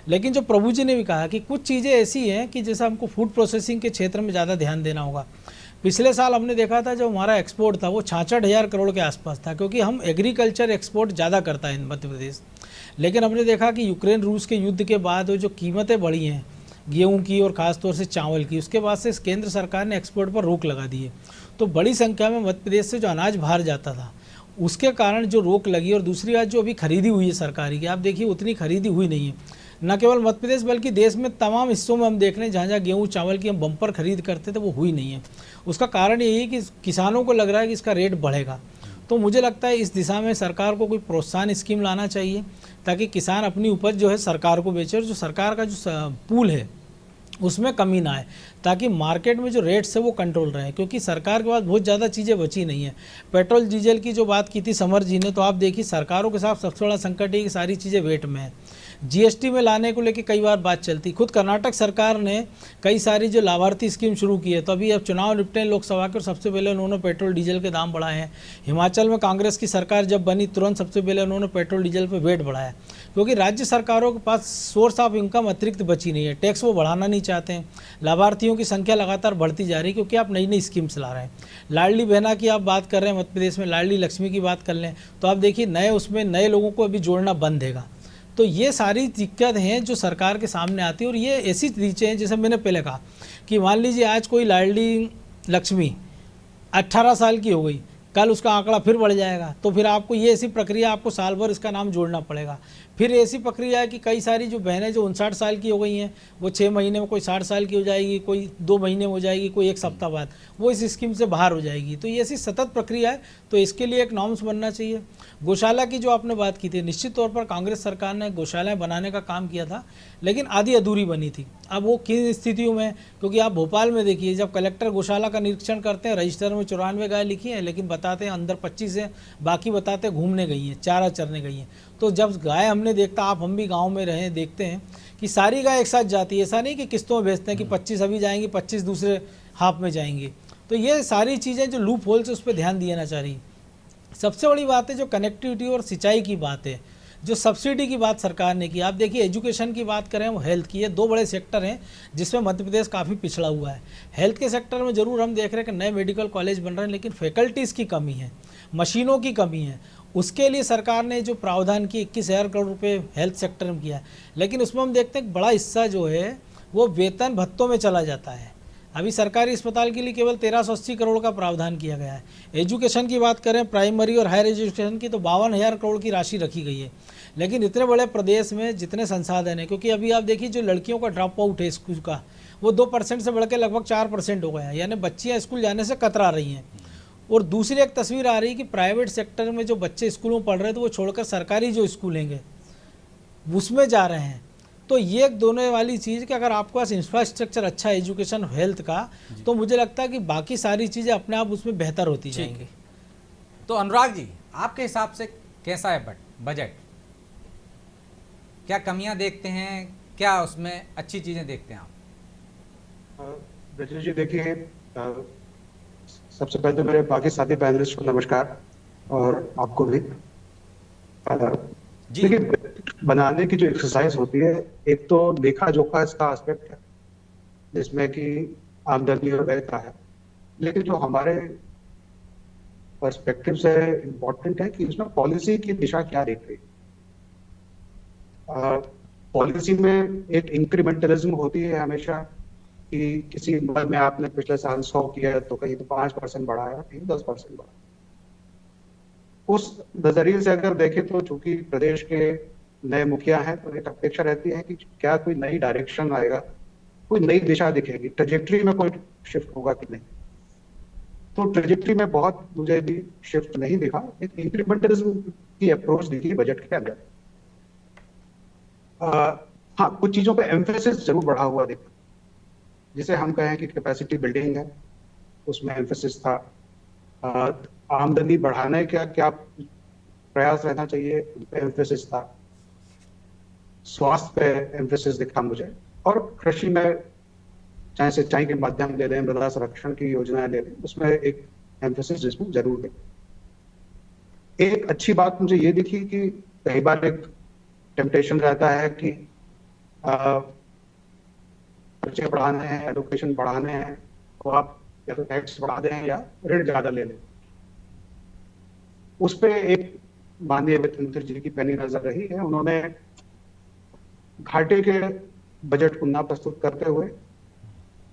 लेकिन जो प्रभु जी ने भी कहा कि कुछ चीज़ें ऐसी हैं कि जैसे हमको फूड प्रोसेसिंग के क्षेत्र में ज़्यादा ध्यान देना होगा। पिछले साल हमने देखा था जो हमारा एक्सपोर्ट था वो 66,000 करोड़ के आसपास था, क्योंकि हम एग्रीकल्चर एक्सपोर्ट ज़्यादा करता है मध्य प्रदेश। लेकिन हमने देखा कि यूक्रेन रूस के युद्ध के बाद वो जो कीमतें बढ़ी हैं गेहूं की और ख़ासतौर से चावल की, उसके बाद से केंद्र सरकार ने एक्सपोर्ट पर रोक लगा दी है। तो बड़ी संख्या में मध्य प्रदेश से जो अनाज बाहर जाता था, उसके कारण जो रोक लगी। और दूसरी बात, जो अभी खरीदी हुई है सरकारी की, आप देखिए उतनी खरीदी हुई नहीं है। न केवल मध्य प्रदेश बल्कि देश में तमाम हिस्सों में हम देख रहे हैं जहाँ जहाँ गेहूँ चावल की हम बम्पर खरीद करते थे, वो हुई नहीं है। उसका कारण यही है कि किसानों को लग रहा है कि इसका रेट बढ़ेगा। तो मुझे लगता है इस दिशा में सरकार को कोई प्रोत्साहन स्कीम लाना चाहिए, ताकि किसान अपनी उपज जो है सरकार को बेचे, और जो सरकार का जो पूल है उसमें कमी ना आए, ताकि मार्केट में जो रेट्स है वो कंट्रोल रहे। क्योंकि सरकार के पास बहुत ज़्यादा चीज़ें बची नहीं है। पेट्रोल डीजल की जो बात की थी समर जी ने, तो आप देखिए सरकारों के साथ सबसे बड़ा संकट है कि सारी चीज़ें वेट में है। जीएसटी में लाने को लेके कई बार बात चलती। खुद कर्नाटक सरकार ने कई सारी जो लाभार्थी स्कीम शुरू की है, तो अभी अब चुनाव निपटे लोकसभा के और सबसे पहले उन्होंने पेट्रोल डीजल के दाम बढ़ाए हैं। हिमाचल में कांग्रेस की सरकार जब बनी तुरंत सबसे पहले उन्होंने पेट्रोल डीजल पे वेट बढ़ाया, क्योंकि राज्य सरकारों के पास सोर्स ऑफ इनकम अतिरिक्त बची नहीं है, टैक्स वो बढ़ाना नहीं चाहते हैं। लाभार्थियों की संख्या लगातार बढ़ती जा रही है क्योंकि आप नई नई स्कीम्स ला रहे हैं। लाडली बहना की आप बात कर रहे हैं, मध्य प्रदेश में लाडली लक्ष्मी की बात कर लें तो आप देखिए नए उसमें नए लोगों को अभी जोड़ना बंद हैगा। तो ये सारी दिक्कत हैं जो सरकार के सामने आती है, और ये ऐसी चीज़ें हैं जैसे मैंने पहले कहा कि मान लीजिए आज कोई लाडली लक्ष्मी 18 साल की हो गई, कल उसका आंकड़ा फिर बढ़ जाएगा, तो फिर आपको ये ऐसी प्रक्रिया आपको साल भर इसका नाम जोड़ना पड़ेगा। फिर ऐसी प्रक्रिया है कि कई सारी जो बहनें जो 59 साल की हो गई हैं वो 6 महीने में, कोई 60 साल की हो जाएगी, कोई 2 महीने में हो जाएगी, कोई 1 सप्ताह बाद वो इस स्कीम से बाहर हो जाएगी। तो ये ऐसी सतत प्रक्रिया है, तो इसके लिए एक नॉर्म्स बनना चाहिए। गौशाला की जो आपने बात की थी, निश्चित तौर पर कांग्रेस सरकार ने गौशालाएँ बनाने का काम किया था, लेकिन आधी अधूरी बनी थी। अब वो किन स्थितियों में, क्योंकि आप भोपाल में देखिए जब कलेक्टर गौशाला का निरीक्षण करते हैं, रजिस्टर में 94 गाय लिखी हैं, लेकिन बताते हैं अंदर 25 है, बाकी बताते हैं घूमने गई हैं, चारा चरने गई हैं। तो जब गाय हमने देखता, आप हम भी गांव में रहे देखते हैं कि सारी गाय एक साथ जाती है, ऐसा नहीं कि किस्तों में भेजते हैं कि 25 अभी जाएंगी 25 दूसरे हाफ में जाएंगी। तो ये सारी चीज़ें जो लूप होल्स उस पर ध्यान देना चाहिए। सबसे बड़ी बात है जो कनेक्टिविटी और सिंचाई की बात है, जो सब्सिडी की बात सरकार ने की। आप देखिए एजुकेशन की बात करें, वो हेल्थ की है, 2 बड़े सेक्टर हैं जिसमें मध्य प्रदेश काफ़ी पिछड़ा हुआ है। हेल्थ के सेक्टर में ज़रूर हम देख रहे हैं कि नए मेडिकल कॉलेज बन रहे हैं, लेकिन फैकल्टीज़ की कमी है, मशीनों की कमी है। उसके लिए सरकार ने जो प्रावधान की 21,000 करोड़ रुपये हेल्थ सेक्टर में किया है, लेकिन उसमें हम देखते हैं बड़ा हिस्सा जो है वो वेतन भत्तों में चला जाता है। अभी सरकारी अस्पताल के लिए केवल 1380 करोड़ का प्रावधान किया गया है। एजुकेशन की बात करें, प्राइमरी और हायर एजुकेशन की, तो 52,000 करोड़ की राशि रखी गई है। लेकिन इतने बड़े प्रदेश में जितने संसाधन हैं, क्योंकि अभी आप देखिए जो लड़कियों का ड्रॉप आउट है स्कूल का, वो 2% से बढ़ के लगभग 4% हो गया है, यानी बच्चियाँ स्कूल जाने से कतरा रही हैं। और दूसरी एक तस्वीर आ रही है कि प्राइवेट सेक्टर में जो बच्चे स्कूलों में पढ़ रहे हैं तो वो छोड़कर सरकारी जो स्कूल हैंगे उसमें जा रहे हैं। तो ये एक दोनों वाली चीज़ कि अगर आपके पास इंफ्रास्ट्रक्चर अच्छा है एजुकेशन हेल्थ का, तो मुझे लगता है कि बाकी सारी चीज़ें अपने आप उसमें बेहतर होती जाएंगी। तो अनुराग जी, आपके हिसाब से कैसा है बजट? क्या कमियां देखते हैं, क्या उसमें अच्छी चीज़ें देखते हैं आप? ब्रजेश जी देखिए, सबसे पहले तो मेरे बाकी साथी पैनलिस्ट को नमस्कार और आपको भी। देखिए बनाने की जो एक्सरसाइज होती है, एक तो लेखा जोखा इसका एस्पेक्ट है जिसमें कि आमदनी और व्यय का है, लेकिन जो हमारे पर्सपेक्टिव से इम्पोर्टेंट है कि इसमें पॉलिसी की दिशा क्या देख रही है। पॉलिसी में एक इंक्रीमेंटलिज्म होती है हमेशा कि किसी उम्र में आपने पिछले साल 100 किया तो कहीं तो 5% बढ़ाया, कहीं 10% बढ़ाया। उस नजरिए से अगर देखें तो चूंकि प्रदेश के नए मुखिया हैं तो एक अपेक्षा रहती है कि क्या कोई नई डायरेक्शन आएगा, कोई नई दिशा दिखेगी, ट्रेजेक्ट्री में कोई शिफ्ट होगा कि नहीं। तो ट्रेजेक्ट्री में बहुत मुझे भी शिफ्ट नहीं दिखा, एक इंक्रीमेंटलिज्म की अप्रोच दिखी बजट के अंदर। हाँ, कुछ चीजों पे एम्फेसिस जरूर बढ़ा हुआ दिखा, जिसे हम कहें कि कैपेसिटी बिल्डिंग है, उसमें एम्फेसिस था। आमदनी बढ़ाने का क्या प्रयास रहना चाहिए, उस पर एम्फेसिस था। स्वास्थ्य पे एम्फेसिस दिखा मुझे, और कृषि में चाहे सिंचाई के माध्यम ले लें, मृदा संरक्षण की योजनाएं ले लें, उसमें एक एम्फेसिस जिसमें जरूर है। एक अच्छी बात मुझे ये दिखी कि कई बार एक टेम्पटेशन रहता है कि खर्चे बढ़ाने हैं, एडुकेशन बढ़ाने हैं, तो आप या तो टैक्स बढ़ा दें या ऋण ज्यादा ले लें। उस पर एक माननीय वित्त मंत्री जी की पैनी नजर रही है। उन्होंने घाटे के बजट को ना प्रस्तुत करते हुए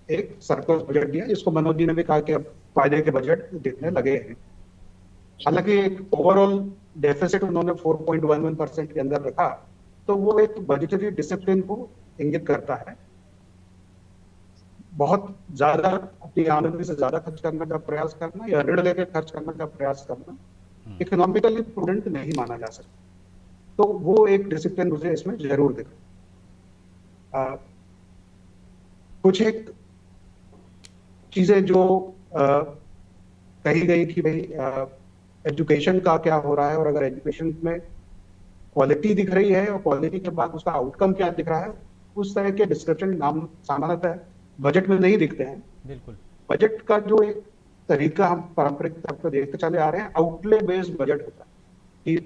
एक सरप्लस बजट दिया, जिसको मनोज जी ने भी कहा कि अब फायदे के बजट दिखने लगे हैं। हालांकि एक ओवरऑल डेफिसिट उन्होंने 4.11% के अंदर रखा, तो वो एक बजटरी डिसिप्लिन को इंगित करता है। बहुत ज्यादा अपनी आमदनी से ज्यादा खर्च करने का प्रयास करना या ऋण लेकर खर्च करने का प्रयास करना इकोनॉमिकली प्रूडेंट नहीं माना जा सकता। तो वो एक डिसिप्लिन मुझे इसमें जरूर दिखा। कुछ एक चीजें जो कही गई कि भाई एजुकेशन का क्या हो रहा है, और अगर एजुकेशन में क्वालिटी दिख रही है और क्वालिटी के बाद उसका आउटकम क्या दिख रहा है, उस तरह के डिस्क्रिप्शन नाम सामान्यतः बजट में नहीं दिखते हैं। बिल्कुल। बजट का जो एक तरीका हम पारंपरिक तौर पर देखते चले आ रहे हैं, आउटले बेस्ड बजट होता है कि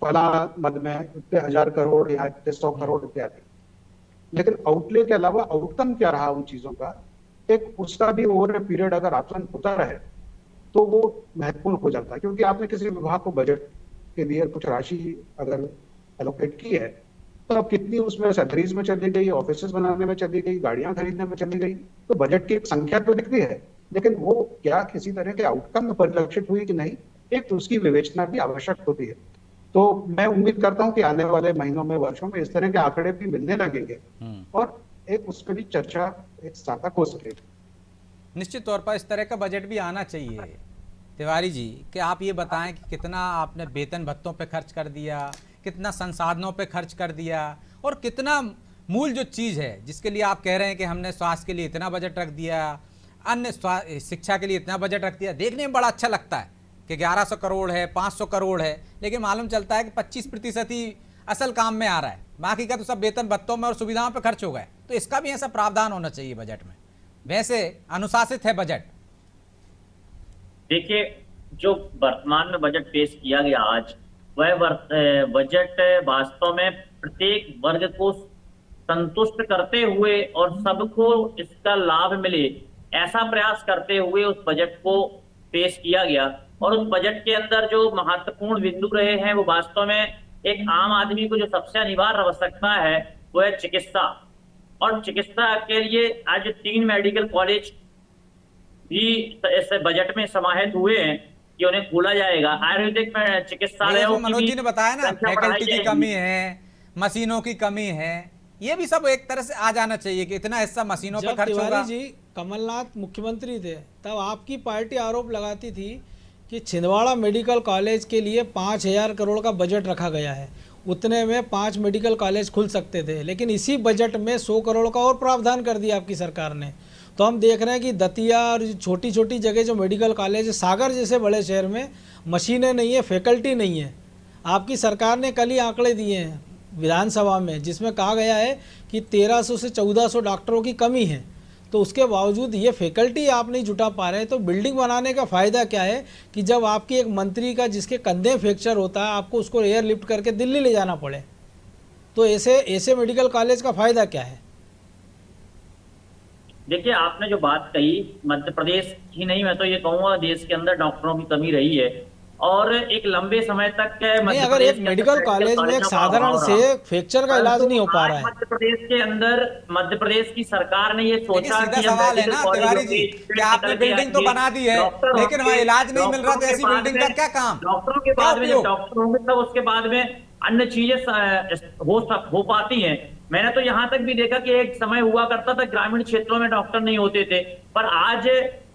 फला मद में इतने 1000 करोड़ या इतने 100 करोड़ इत्यादि। लेकिन आउटले के अलावा आउटकम क्या रहा उन चीजों का, एक उसका भी ओवर ए पीरियड अगर आकलन होता रहे तो वो महत्वपूर्ण हो जाता है। क्योंकि आपने किसी विभाग को बजट के लिए कुछ राशि अगर एलोकेट की है, तो अब कितनी उसमें सैलरीज में चली गई, ऑफिसेज बनाने में चली गई, गाड़ियां खरीदने में चली गई, तो बजट की एक संख्या तो दिखती है, लेकिन वो क्या किसी तरह के आउटकम में परिलक्षित हुई कि नहीं, एक तो उसकी विवेचना भी आवश्यक होती है। तो मैं उम्मीद करता हूं कि आने वाले महीनों में, वर्षों में इस तरह के आंकड़े भी मिलने लगेंगे और एक उस पर भी चर्चा एक सार्थक हो सकेगी। निश्चित तौर पर इस तरह का बजट भी आना चाहिए। तिवारी जी, कि आप ये बताएं कि कितना आपने वेतन भत्तों पे खर्च कर दिया, कितना संसाधनों पे खर्च कर दिया, और कितना मूल जो चीज़ है जिसके लिए आप कह रहे हैं कि हमने स्वास्थ्य के लिए इतना बजट रख दिया, अन्य शिक्षा के लिए इतना बजट रख दिया। देखने में बड़ा अच्छा लगता है कि 1100 करोड़ है, 500 करोड़ है, लेकिन मालूम चलता है कि 25% ही असल काम में आ रहा है, बाकी का तो सब वेतन भत्तों में और सुविधाओं पे खर्च हो गए। तो इसका भी ऐसा प्रावधान होना चाहिए बजट में। वैसे अनुशासित है बजट। देखिए, जो वर्तमान में बजट पेश किया गया आज, वह बजट वास्तव में प्रत्येक वर्ग को संतुष्ट करते हुए और सबको इसका लाभ मिले, ऐसा प्रयास करते हुए उस बजट को पेश किया गया। और उस बजट के अंदर जो महत्वपूर्ण बिंदु रहे हैं, वो वास्तव में एक आम आदमी को जो सबसे अनिवार्य आवश्यकता है वो है चिकित्सा। और चिकित्सा के लिए आज 3 मेडिकल कॉलेज भी इस बजट में समाहित हुए हैं कि उन्हें खोला जाएगा। आयुर्वेदिक में चिकित्सालयों की मनोज जी ने बताया ना, फैकल्टी की कमी है, मशीनों की कमी है, ये भी सब एक तरह से आ जाना चाहिए कि इतना हिस्सा मशीनों पर खर्च होगा। तिवारी जी कमलनाथ मुख्यमंत्री थे तब आपकी पार्टी आरोप लगाती थी कि छिंदवाड़ा मेडिकल कॉलेज के लिए 5000 करोड़ का बजट रखा गया है, उतने में 5 मेडिकल कॉलेज खुल सकते थे, लेकिन इसी बजट में 100 करोड़ का और प्रावधान कर दिया आपकी सरकार ने। तो हम देख रहे हैं कि दतिया और छोटी छोटी जगह जो मेडिकल कॉलेज है, सागर जैसे बड़े शहर में मशीनें नहीं है, फैकल्टी नहीं है। आपकी सरकार ने कल ही आंकड़े दिए हैं विधानसभा में, जिसमें कहा गया है कि 1300 से 1400 डॉक्टरों की कमी है। तो उसके बावजूद ये फैकल्टी आप नहीं जुटा पा रहे, तो बिल्डिंग बनाने का फ़ायदा क्या है कि जब आपकी एक मंत्री का जिसके कंधे फ्रैक्चर होता है, आपको उसको एयर लिफ्ट करके दिल्ली ले जाना पड़े, तो ऐसे मेडिकल कॉलेज का फ़ायदा क्या है? देखिए, आपने जो बात कही, मध्य प्रदेश ही नहीं, मैं तो ये कहूँगा देश के अंदर डॉक्टरों की कमी रही है और एक लंबे समय तक नहीं, अगर एक मेडिकल कॉलेज में एक साधारण से फ्रैक्चर का इलाज नहीं हो पा रहा है। मध्य प्रदेश के अंदर मध्य प्रदेश की सरकार ने ये सोचा सीधा सवाल है ना तिवारी जी कि आपने बिल्डिंग तो बना दी है, लेकिन वहाँ इलाज नहीं मिल रहा, तो ऐसी बिल्डिंग का क्या काम? डॉक्टरों के बाद में जब डॉक्टर होंगे तब उसके बाद में अन्य चीजें हो पाती हैं। मैंने तो यहाँ तक भी देखा कि एक समय हुआ करता था ग्रामीण क्षेत्रों में डॉक्टर नहीं होते थे, पर आज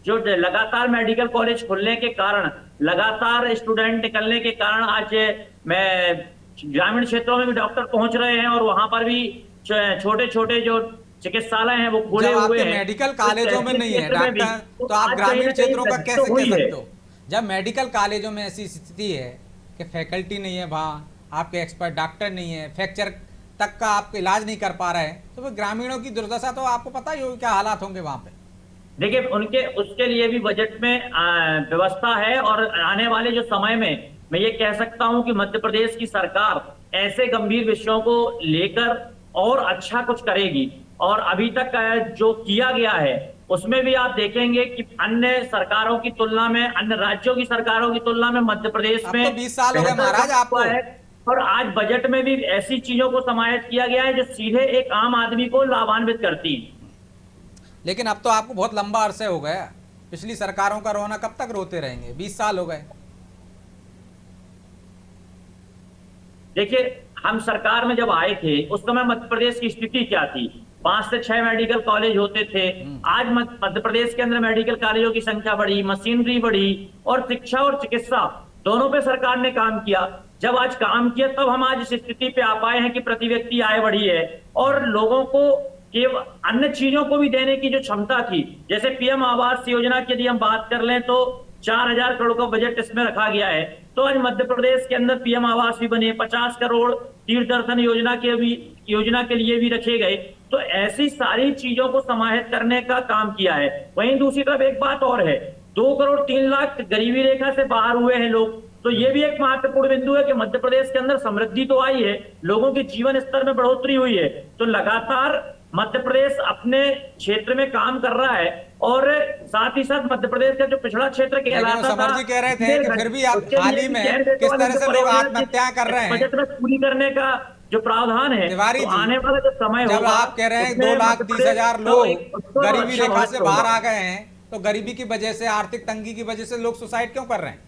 जो लगातार मेडिकल कॉलेज खुलने के कारण, लगातार स्टूडेंट निकलने के कारण आज मैं ग्रामीण क्षेत्रों में भी डॉक्टर पहुंच रहे हैं और वहां पर भी छोटे छोटे जो चिकित्सालय हैं वो खुले हुए हैं। मेडिकल कॉलेजों में नहीं है डॉक्टर, तो आप ग्रामीण क्षेत्रों का कैसे कह सकते हो? जब मेडिकल कॉलेजों में ऐसी स्थिति है कि फैकल्टी नहीं है, वहाँ आपके एक्सपर्ट डॉक्टर नहीं है, फ्रैक्चर तक का आप इलाज नहीं कर पा रहे हैं, तो फिर ग्रामीणों की दुर्दशा तो आपको पता ही होगी क्या हालात होंगे वहाँ पे। देखिए, उनके उसके लिए भी बजट में व्यवस्था है और आने वाले जो समय में मैं ये कह सकता हूं कि मध्य प्रदेश की सरकार ऐसे गंभीर विषयों को लेकर और अच्छा कुछ करेगी। और अभी तक जो किया गया है उसमें भी आप देखेंगे कि अन्य सरकारों की तुलना में, अन्य राज्यों की सरकारों की तुलना में मध्य प्रदेश में तो 20 साल हो गए महाराज आपको है। और आज बजट में भी ऐसी चीजों को समाहित किया गया है जो सीधे एक आम आदमी को लाभान्वित करती है। लेकिन अब तो आपको बहुत लंबा अरसे हो गया, पिछली सरकारों का रोना कब तक रोते रहेंगे? 20 साल हो गए। देखिए, हम सरकार में जब आए थे उस समय मध्य प्रदेश की स्थिति क्या थी? 5 से 6 मेडिकल कॉलेज होते थे। आज मध्य प्रदेश के अंदर मेडिकल कॉलेजों की संख्या बढ़ी, मशीनरी बढ़ी और शिक्षा और चिकित्सा दोनों पे सरकार ने काम किया। जब आज काम किया तब हम आज इस स्थिति पे आ पाए हैं कि प्रति व्यक्ति आय बढ़ी है और लोगों को केवल अन्य चीजों को भी देने की जो क्षमता थी, जैसे पीएम आवास योजना की यदि हम बात कर लें तो 4000 करोड़ का बजट इसमें रखा गया है, तो आज मध्य प्रदेश के अंदर पीएम आवास भी बने, 50 करोड़ तीर्थ दर्शन योजना के लिए भी रखे गए। तो ऐसी सारी चीजों को समाहित करने का काम किया है। वहीं दूसरी तरफ एक बात और है, 2 करोड़ 3 लाख गरीबी रेखा से बाहर हुए हैं लोग, तो ये भी एक महत्वपूर्ण बिंदु है कि मध्य प्रदेश के अंदर समृद्धि तो आई है, लोगों के जीवन स्तर में बढ़ोतरी हुई है। तो लगातार मध्य प्रदेश अपने क्षेत्र में काम कर रहा है, और साथ ही साथ मध्य प्रदेश का जो पिछड़ा क्षेत्र कहलाता था, समर जी कह रहे थे कि फिर भी आप हाल ही में किस तरह से लोग आत्महत्या कर रहे हैं, बजट में पूरी करने का जो प्रावधान है, तिवारी तो जी, आने वाला जो समय जब होगा, आप कह रहे हैं उसमें 2,30,000 लोग गरीबी अच्छा रेखा से महत्व बाहर होगा। आ गए हैं, तो गरीबी की वजह से, आर्थिक तंगी की वजह से लोग सुसाइड क्यों कर रहे हैं?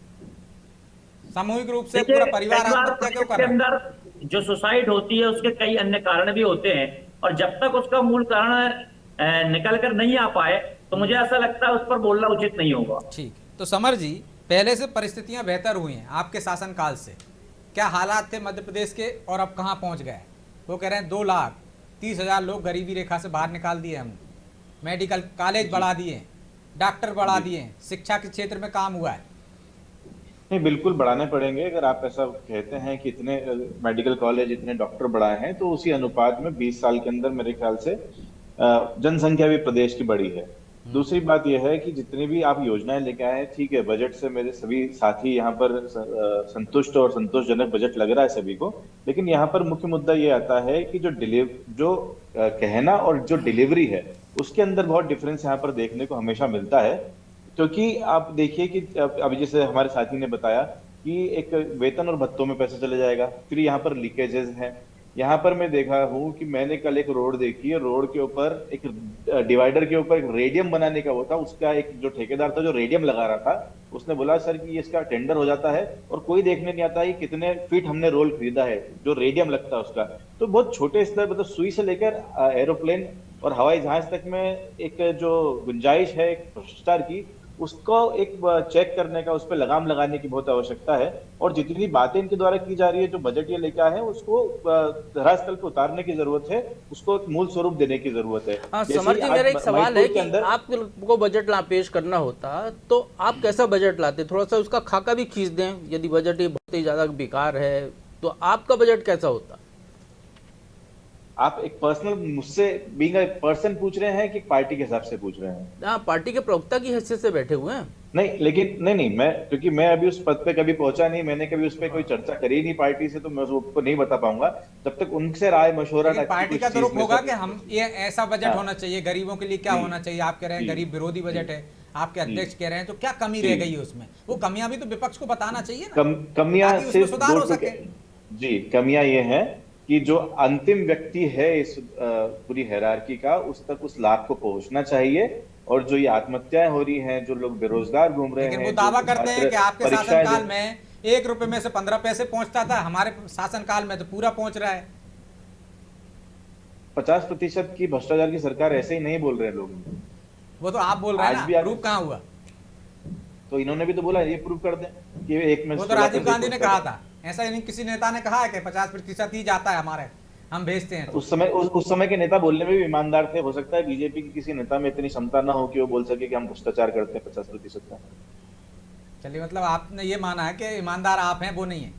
सामूहिक रूप से पूरा परिवार आत्महत्या क्यों कर रहा है? अंदर जो सुसाइड होती है उसके कई अन्य कारण भी होते हैं, और जब तक उसका मूल कारण निकल कर नहीं आ पाए, तो मुझे ऐसा लगता है उस पर बोलना उचित नहीं होगा। ठीक, तो समर जी, पहले से परिस्थितियां बेहतर हुई हैं आपके शासनकाल से, क्या हालात थे मध्य प्रदेश के और अब कहां पहुंच गए? वो कह रहे हैं 2,30,000 लोग गरीबी रेखा से बाहर निकाल दिए हमने, मेडिकल कॉलेज बढ़ा दिए, डॉक्टर बढ़ा दिए, शिक्षा के क्षेत्र में काम हुआ है। नहीं, बिल्कुल बढ़ाने पड़ेंगे। अगर आप ऐसा कहते हैं कि इतने मेडिकल कॉलेज, इतने डॉक्टर बढ़ाए हैं, तो उसी अनुपात में 20 साल के अंदर मेरे ख्याल से जनसंख्या भी प्रदेश की बढ़ी है। दूसरी बात यह है कि जितनी भी आप योजनाएं लेके आए हैं, ठीक है, बजट से मेरे सभी साथी यहाँ पर संतुष्ट और संतोषजनक बजट लग रहा है सभी को, लेकिन यहाँ पर मुख्य मुद्दा ये आता है कि जो कहना और जो डिलीवरी है, उसके अंदर बहुत डिफरेंस यहाँ पर देखने को हमेशा मिलता है। क्योंकि आप देखिए कि अभी जैसे हमारे साथी ने बताया कि एक वेतन और भत्तों में पैसा चले जाएगा, फिर यहाँ पर लीकेजेस हैं। यहाँ पर मैं देखा हूँ कि मैंने कल एक रोड देखी है, रोड के ऊपर एक डिवाइडर के ऊपर एक रेडियम बनाने का वो था, उसका एक जो ठेकेदार था जो रेडियम लगा रहा था, उसने बोला सर कि इसका टेंडर हो जाता है और कोई देखने नहीं आता है कि कितने फीट हमने रोल खरीदा है जो रेडियम लगता है उसका। तो बहुत छोटे स्तर, मतलब सुई से लेकर एरोप्लेन और हवाई जहाज तक में एक जो गुंजाइश है एक भ्रष्टाचार की, उसको एक चेक करने का, उस पर लगाम लगाने की बहुत आवश्यकता है। और जितनी बातें इनके द्वारा की जा रही है, जो बजट ये लेके आए हैं, उसको धरातल पर उतारने की जरूरत है, उसको एक मूल स्वरूप देने की जरूरत है। हाँ समर जी, मेरा एक सवाल है कि आपको बजट पेश करना होता तो आप कैसा बजट लाते? थोड़ा सा उसका खाका भी खींच दें। यदि बजट ये बहुत ही ज्यादा बेकार है तो आपका बजट कैसा होता? आप एक पर्सनल मुझसे बीइंग अ पर्सन पूछ रहे हैं कि पार्टी के हिसाब से पूछ रहे हैं? हाँ, पार्टी के प्रवक्ता की हैसियत से बैठे हुए हैं। नहीं, लेकिन नहीं, मैं क्योंकि मैं अभी उस पद पे कभी पहुंचा नहीं, मैंने कभी उस पर कोई चर्चा करी नहीं पार्टी से, तो मैं उसको नहीं बता पाऊंगा। जब तक उनसे राय मशवरा पार्टी का तो रुख होगा कि हम ये ऐसा बजट होना चाहिए, गरीबों के लिए क्या होना चाहिए। आप कह रहे हैं गरीब विरोधी बजट है, आपके अध्यक्ष कह रहे हैं, तो क्या कमी रह गई है उसमें? वो कमियां भी तो विपक्ष को बताना चाहिए ना, कमियां ताकि उसमें सुधार हो सके। जी, कमियां ये हैं कि जो अंतिम व्यक्ति है इस पूरी हायरार्की का, उस तक उस लाभ को पहुंचना चाहिए। और जो ये आत्महत्याएं हो रही हैं, जो लोग बेरोजगार घूम रहे हैं, लेकिन वो दावा करते हैं कि आपके शासनकाल में 1 रुपए में से 15 पैसे पहुंचता था, हमारे शासनकाल में तो पूरा पहुंच रहा है। 50% की भ्रष्टाचार की सरकार, ऐसे ही नहीं बोल रहे लोग। वो तो आप बोल रहे हैं ना, प्रूफ कहाँ हुआ? तो इन्होंने भी तो बोला, ये प्रूफ कर दें कि एक में। वो तो राजीव गांधी ने कहा था, ऐसा ही नहीं किसी नेता ने कहा है कि 50% ही जाता है हमारे, हम भेजते हैं। उस समय के नेता बोलने में भी ईमानदार थे। हो सकता है बीजेपी की किसी नेता में इतनी क्षमता ना हो कि वो बोल सके कि हम भ्रष्टाचार करते हैं 50% का। चलिए, मतलब आपने ये माना है कि ईमानदार आप हैं, वो नहीं है?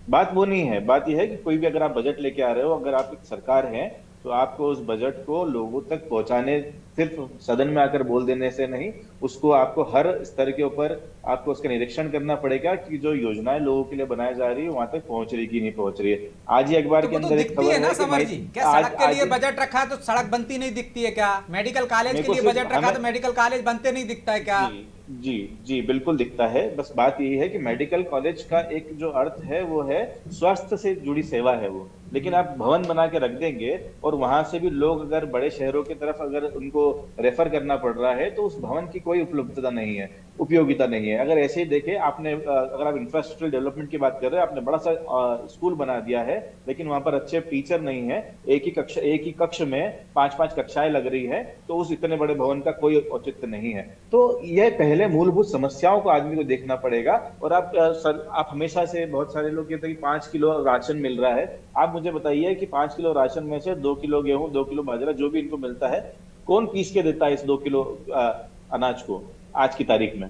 बात वो नहीं है, बात यह है कि कोई भी अगर आप बजट लेके आ रहे हो, अगर आप एक सरकार हैं, तो आपको उस बजट को लोगों तक पहुंचाने, सिर्फ सदन में आकर बोल देने से नहीं, उसको आपको हर स्तर के ऊपर आपको उसका निरीक्षण करना पड़ेगा कि जो योजनाएं लोगों के लिए बनाई जा रही है वहां तक पहुंच रही कि नहीं पहुंच रही है। आज ही अखबार के अंदर एक खबर है ना समर जी, क्या सड़क के लिए बजट रखा है तो सड़क बनती नहीं दिखती है क्या? मेडिकल कॉलेज के लिए बजट रखा तो मेडिकल कॉलेज बनते नहीं दिखता है क्या? जी बिल्कुल दिखता है। बस बात यही है कि मेडिकल कॉलेज का एक जो अर्थ है वो है स्वास्थ्य से जुड़ी सेवा है वो, लेकिन आप भवन बना के रख देंगे और वहां से भी लोग अगर बड़े शहरों की तरफ अगर उनको रेफर करना पड़ रहा है तो उस भवन की कोई उपलब्धता नहीं है, उपयोगिता नहीं है। अगर ऐसे ही देखें, आपने अगर आप इंफ्रास्ट्रक्चरल डेवलपमेंट की बात कर रहे हैं, आपने बड़ा सा स्कूल बना दिया है, लेकिन वहां पर अच्छे टीचर नहीं है, एक ही कक्ष में 5-5 कक्षाएं लग रही है, तो उस इतने बड़े भवन का कोई औचित्य नहीं है। तो यह पहले मूलभूत समस्याओं को आदमी को देखना पड़ेगा। और आप हमेशा से, बहुत सारे लोग कहते हैं कि 5 किलो राशन मिल रहा है। आप मुझे बताइए कि 5 किलो राशन में से 2 किलो गेहूं, 2 किलो बाजरा, जो भी इनको मिलता है, कौन पीस के देता है इस 2 किलो अनाज को आज की तारीख में?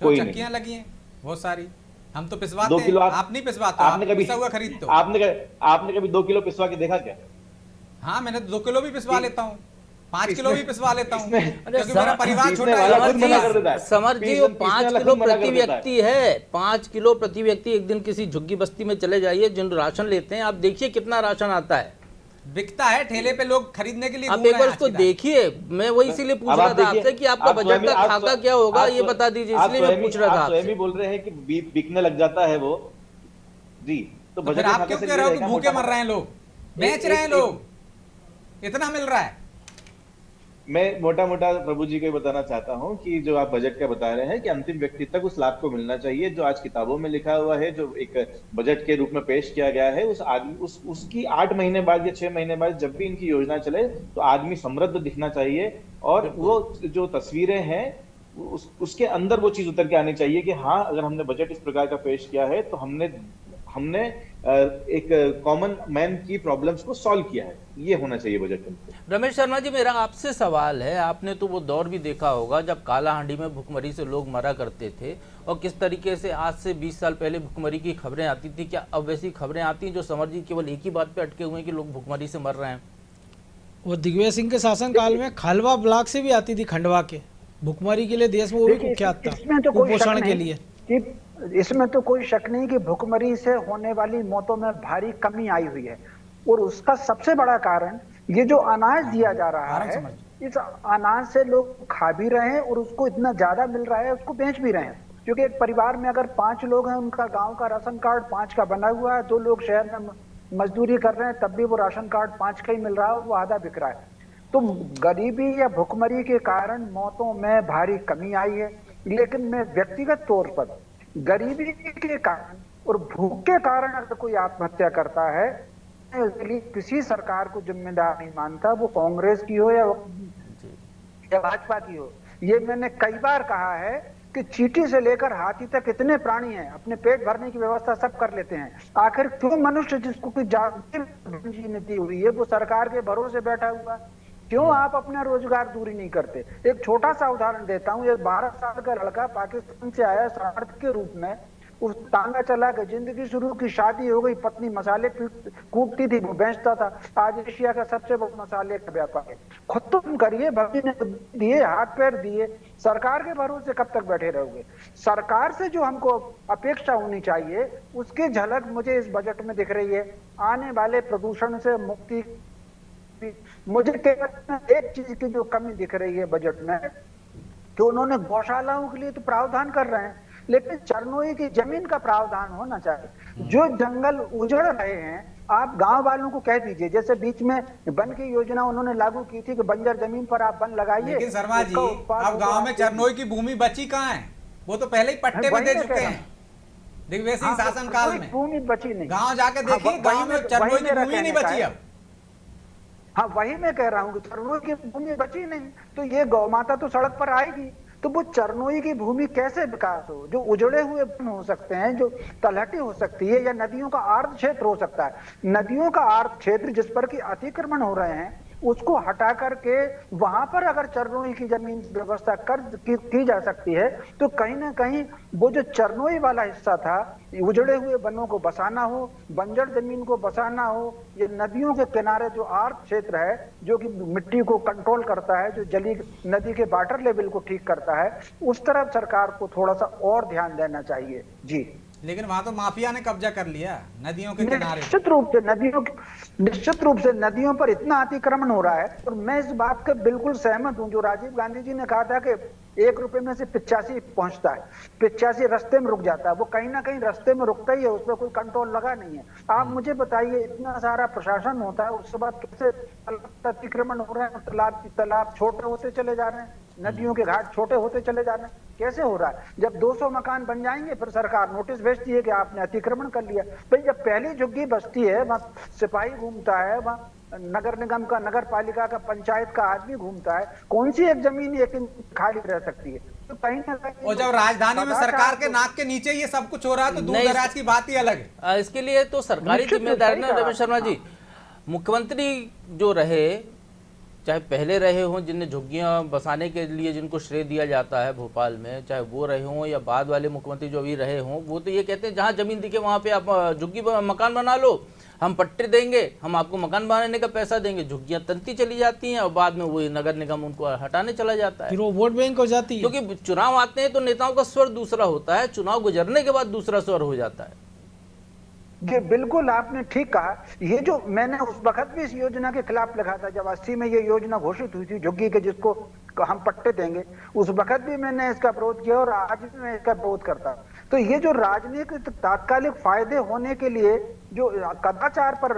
कोई नहीं। चक्कियां लगी हैं बहुत सारी, हम तो पिसवाते 2 किलो हैं, आप नहीं पिसवाते, आपने कभी पिसा हुआ खरीदते हो। आपने कभी 2 किलो पिसवा के देखा क्या? हाँ, मैंने 2 किलो भी पिसवा लेता हूँ, 5 किलो भी पिसवा लेता हूँ, क्योंकि सर, मेरा परिवार पीसने छोटा वाला है। खुद मना कर देता है। समर जी, वो पीसने 5 वाला किलो खुद मना कर प्रति देता है। व्यक्ति है, 5 किलो प्रति व्यक्ति। एक दिन किसी झुग्गी बस्ती में चले जाइए, जिन राशन लेते हैं, आप देखिए कितना राशन आता है, बिकता है ठेले पे, लोग खरीदने के लिए आप घूम एक रहे बार हैं उसको आज की तारीख। देखिए। मैं वही इसीलिए पूछ अब रहा आप था देखिए, आपसे कि आपका आप बजट स्वयं- का आप खाका स्व- क्या होगा, आप ये स्व- बता दीजिए, आप इसलिए मैं स्वयं पूछ रहा था आप स्वयं आपसे। ही बोल रहे हैं कि बिकने लग जाता है वो जी। तो तो बजट फिर के आप खाते क्यों से कह रहे हो कि लेगा भूखे मोटा- मर रहे हैं लोग, बेच रहे हैं लोग, इतना मिल रहा है। मैं मोटा मोटा प्रभु जी को ये बताना चाहता हूं कि जो आप बजट का बता रहे हैं कि अंतिम व्यक्ति तक उस लाभ को मिलना चाहिए जो आज किताबों में लिखा हुआ है, जो एक बजट के रूप में पेश किया गया है, उस आदमी उसकी 8 महीने बाद या 6 महीने बाद जब भी इनकी योजना चले तो आदमी समृद्ध दिखना चाहिए। और वो जो तस्वीरें हैं उसके अंदर वो चीज उतर के आनी चाहिए कि हाँ, अगर हमने बजट इस प्रकार का पेश किया है तो हमने एक कॉमन मैन की प्रॉब्लम्स को सॉल्व किया है। ये होना चाहिए बजट में। रमेश शर्मा जी, मेरा आपसे सवाल है, आपने तो वो दौर भी देखा होगा जब कालाहांडी में भुखमरी से लोग मरा करते थे, और किस तरीके से आज से 20 साल पहले भुखमरी की खबरें आती थी। क्या अब वैसी खबरें आती हैं जो समर जी केवल एक ही बात पे अटके हुए हैं कि लोग भुखमरी से मर रहे हैं? वो दिग्विजय सिंह के शासनकाल में खालवा ब्लॉक से भी आती थी खंडवा के, भुखमरी के लिए देश में वो भी देखिए, कुख्यात था, इसमें तो कोई शक कुपोषण के नहीं लिए। कि इसमें तो कोई शक नहीं कि भुखमरी से होने वाली मौतों में भारी कमी आई हुई है, और उसका सबसे बड़ा कारण ये जो अनाज दिया जा रहा आराम है, समझ। इस अनाज से लोग खा भी रहे हैं और उसको इतना ज्यादा मिल रहा है, उसको बेच भी रहे हैं। क्योंकि एक परिवार में अगर 5 लोग हैं, उनका गांव का राशन कार्ड 5 का बना हुआ है, 2 लोग शहर में मजदूरी कर रहे हैं, तब भी वो राशन कार्ड 5 का ही मिल रहा है, वो आधा बिक रहा है। तो गरीबी या भुखमरी के कारण मौतों में भारी कमी आई है। लेकिन मैं व्यक्तिगत तौर पर गरीबी के कारण और भूख के कारण अगर कोई आत्महत्या करता है, उसके लिए किसी सरकार को जिम्मेदार नहीं मानता, वो कांग्रेस की हो या भाजपा की हो। ये मैंने कई बार कहा है कि चींटी से लेकर हाथी तक इतने प्राणी हैं, अपने पेट भरने की व्यवस्था सब कर लेते हैं। आखिर क्यों मनुष्य जिसको कोई जाति नीति हुई है वो सरकार के भरोसे बैठा हुआ, क्यों आप अपना रोजगार दूरी नहीं करते? एक छोटा सा उदाहरण देता हूँ। एक 12 साल का लड़का पाकिस्तान से आया शरणार्थी के रूप में, उस तांगा चला के जिंदगी शुरू की, शादी हो गई, पत्नी मसाले कूटती थी, वो बेचता था। आज एशिया का सबसे बड़ा मसाले का व्यापार है। खुद तुम करिए, भक्ति ने दिए, हाथ पैर दिए, सरकार के भरोसे कब तक बैठे रहोगे? सरकार से जो हमको अपेक्षा होनी चाहिए उसकी झलक मुझे इस बजट में दिख रही है। आने वाले प्रदूषण से मुक्ति, मुझे केवल एक चीज की जो कमी दिख रही है बजट में, कि उन्होंने गौशालाओं के लिए तो प्रावधान कर रहे हैं, लेकिन चरनोई की जमीन का प्रावधान होना चाहिए। जो जंगल उजड़ रहे हैं, आप गांव वालों को कह दीजिए, जैसे बीच में वन की योजना उन्होंने लागू की थी कि बंजर जमीन पर आप वन लगाइए। लेकिन शर्मा जी, अब गांव में चरनोई की भूमि बची कहाँ है? वो तो पहले ही पट्टे में दे चुके हैं दिग्विजय सिंह शासन काल में। भूमि बची नहीं। गांव जाके देखिए, गांव में चरनोई की भूमि नहीं बची अब। हाँ, वही मैं कह रहा हूँ कि चरनोई की भूमि बची नहीं, तो ये गौ माता तो सड़क पर आएगी। तो वो चरनोई की भूमि कैसे विकास हो? जो उजड़े हुए वन हो सकते हैं, जो तलहटी हो सकती है, या नदियों का आर्द्र क्षेत्र हो सकता है। नदियों का आर्द्र क्षेत्र जिस पर की अतिक्रमण हो रहे हैं, उसको हटा करके वहां पर अगर चरनोई की जमीन व्यवस्था की जा सकती है, तो कहीं ना कहीं वो जो चरनोई वाला हिस्सा था, उजड़े हुए वनों को बसाना हो, बंजर जमीन को बसाना हो, ये नदियों के किनारे जो आर्द्र क्षेत्र है, जो कि मिट्टी को कंट्रोल करता है, जो जली नदी के वाटर लेवल को ठीक करता है, उस तरफ सरकार को थोड़ा सा और ध्यान देना चाहिए। जी, लेकिन वहां तो माफिया ने कब्जा कर लिया नदियों के किनारे। निश्चित रूप से नदियों पर इतना अतिक्रमण हो रहा है। और मैं इस बात के बिल्कुल सहमत हूं जो राजीव गांधी जी ने कहा था कि 1 रुपए में से 85 पहुंचता है, 85 रास्ते में रुक जाता है। वो कहीं ना कहीं रास्ते में रुकता ही है, उस पर कोई कंट्रोल लगा नहीं है। आप मुझे बताइए, इतना सारा प्रशासन होता है, उसके बाद कैसे अतिक्रमण हो रहे हैं? तालाब छोटे होते चले जा रहे हैं, नदियों के घाट छोटे होते चले जा रहे हैं, कैसे हो रहा है? जब 200 मकान बन जाएंगे फिर सरकार नोटिस भेजती है कि आपने अतिक्रमण कर लिया। भाई, जब पहली झुग्गी बसती है, वहाँ सिपाही घूमता है, वहाँ नगर निगम का, नगर पालिका का, पंचायत का आदमी घूमता है, कौन सी एक जमीन एक खाली रह सकती है? तो कहीं ना कहीं, और जब राजधानी में सरकार के नाक के नीचे ये सब कुछ हो रहा है, तो दूर दराज की बात ही अलग है। इसके लिए तो सरकारी जिम्मेदारी ना रमेश शर्मा जी, मुख्यमंत्री जो रहे चाहे पहले रहे हों जिनने झुग्गियां बसाने के लिए जिनको श्रेय दिया जाता है भोपाल में, चाहे वो रहे हों या बाद वाले मुख्यमंत्री जो अभी रहे हों, वो तो ये कहते हैं जहाँ जमीन दिखे वहाँ पे आप झुग्गी मकान बना लो, हम पट्टे देंगे, हम आपको मकान बनाने का पैसा देंगे। झुग्गियां तनती चली जाती हैं और बाद में वो नगर निगम उनको हटाने चला जाता है, फिर वो वोट बैंक हो जाती है। क्योंकि चुनाव आते हैं तो नेताओं का स्वर दूसरा होता है, चुनाव गुजरने के बाद दूसरा स्वर हो जाता है। ये बिल्कुल आपने ठीक कहा। ये जो मैंने उस वक्त भी इस योजना के खिलाफ लिखा था जब 80 में ये योजना घोषित हुई थी झुग्गी के, जिसको हम पट्टे देंगे, उस वक्त भी मैंने इसका विरोध किया और आज भी मैं इसका विरोध करता हूं। तो ये जो राजनीतिक तात्कालिक फायदे होने के लिए जो कदाचार पर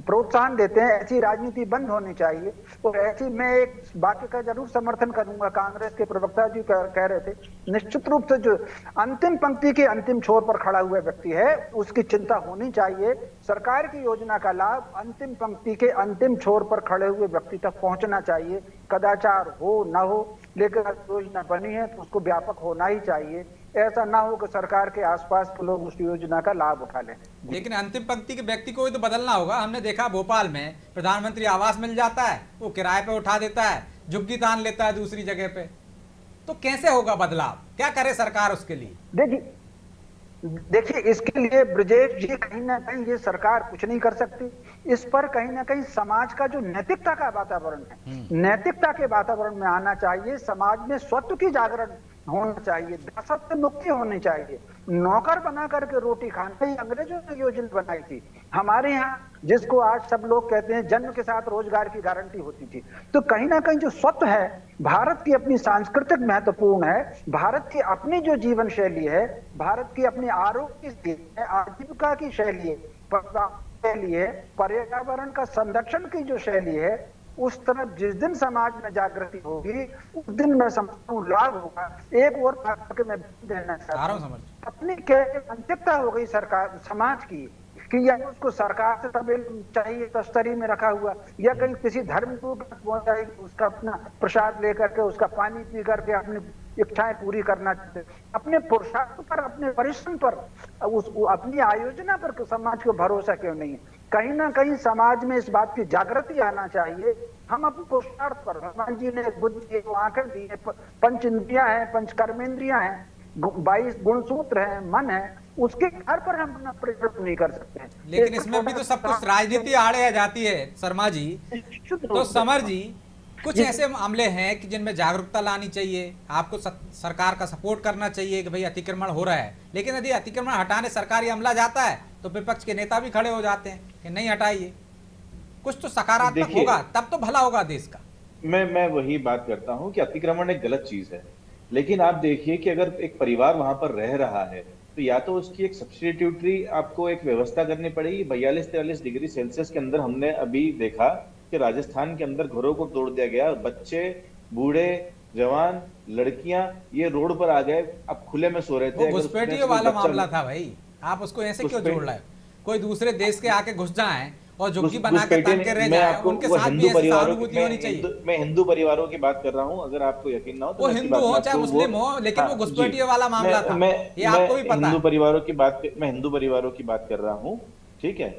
प्रोत्साहन देते हैं, ऐसी राजनीति बंद होनी चाहिए। और ऐसी मैं एक वाक्य का जरूर समर्थन करूंगा, कांग्रेस के प्रवक्ता जी कह रहे थे, निश्चित रूप से जो अंतिम पंक्ति के अंतिम छोर पर खड़ा हुआ व्यक्ति है उसकी चिंता होनी चाहिए। सरकार की योजना का लाभ अंतिम पंक्ति के अंतिम छोर पर खड़े हुए व्यक्ति तक पहुंचना चाहिए, कदाचार हो ना हो, लेकिन योजना बनी है तो उसको व्यापक होना ही चाहिए। ऐसा ना हो कि सरकार के आसपास के लोग उस योजना का लाभ उठा लें। लेकिन अंतिम पंक्ति के व्यक्ति को भी तो बदलना होगा। हमने देखा भोपाल में प्रधानमंत्री आवास मिल जाता है, वो किराए पे उठा देता है, झुग्गी तान लेता है दूसरी जगह पे, तो कैसे होगा बदलाव? क्या करे सरकार उसके लिए? देखिए इसके लिए ब्रजेश जी कहीं ना कहीं ये सरकार कुछ नहीं कर सकती। इस पर कहीं ना कहीं समाज का जो नैतिकता का वातावरण है, नैतिकता के वातावरण में आना चाहिए। समाज में स्वत्व की जागरण होना चाहिए, दहशत से मुक्ति होनी चाहिए। नौकर बना करके रोटी खाना ही अंग्रेजों ने योजना बनाई थी। हमारे यहाँ जिसको आज सब लोग कहते हैं जन्म के साथ रोजगार की गारंटी होती थी। तो कहीं ना कहीं जो स्वत्व है, भारत की अपनी सांस्कृतिक महत्वपूर्ण है, भारत की अपनी जो जीवन शैली है, भारत की अपनी आरोग्य की है, आजीविका की शैली है, पर्यावरण का संरक्षण की जो शैली है, उस तरफ जिस दिन समाज में जागृति होगी उस दिन मैं समझता हूँ लाभ होगा। एक और बात के मैं देना चाहता हूँ, अपनी कैसे मानसिकता हो गई सरकार समाज की कि या उसको सरकार से तबेल चाहिए तस्तरी में रखा हुआ, या कहीं किसी धर्म को पहुंच जाएगी, उसका अपना प्रसाद लेकर के उसका पानी पी करके अपनी इच्छाएं पूरी करना चाहते। अपने पुरुषार्थ पर, अपने परिश्रम पर, अपनी आयोजना पर समाज को भरोसा क्यों नहीं है? कहीं ना कहीं समाज में इस बात की जागृति आना चाहिए। हम अपने पुरुषार्थ पर, भगवान जी ने बुद्धि को आंखें दी है, पंच इंद्रियां हैं, पंच कर्मेंद्रियां हैं, 22 गुणसूत्र हैं, मन है, उसके आधार पर हम अपना प्रयोग नहीं कर सकते हैं। लेकिन इसमें भी तो सब कुछ राजनीति आड़े आ जाती है शर्मा जी। तो समर जी, कुछ ऐसे मामले हैं कि जिनमें जागरूकता लानी चाहिए, आपको सरकार का सपोर्ट करना चाहिए कि भाई अतिक्रमण हो रहा है, लेकिन यदि अतिक्रमण हटाने सरकारी अमला जाता है तो विपक्ष के नेता भी खड़े हो जाते हैं कि नहीं हटाइए। कुछ तो सकारात्मक होगा, तब तो भला होगा देश का। मैं वही बात करता हूं कि अतिक्रमण एक गलत चीज है, लेकिन आप देखिए कि अगर एक परिवार वहां पर रह रहा है तो या तो उसकी एक सब्स्टिट्यूटरी आपको एक व्यवस्था करनी पड़ेगी। 42-43 डिग्री सेल्सियस के अंदर हमने अभी देखा कि राजस्थान के अंदर घरों को तोड़ दिया गया, बच्चे, बूढ़े, जवान, लड़कियां ये रोड पर आ गए, अब खुले में सो रहे थे। घुसपैठियों वाला मामला था भाई, आप उसको ऐसे क्यों जोड़ रहे हैं? कोई दूसरे देश के आके घुस जाए और झुग्गी बना के तान के रह जाए, उनके साथ भी ऐसी सहानुभूति होनी चाहिए। मैं हिंदू परिवारों की बात कर रहा हूं, अगर आपको यकीन ना हो तो वो हिंदू हो चाहे मुस्लिम हो, लेकिन वो घुसपैठियों वाला मामला था, ये आपको भी पता है। मैं हिंदू परिवारों की बात कर रहा हूं, ठीक है,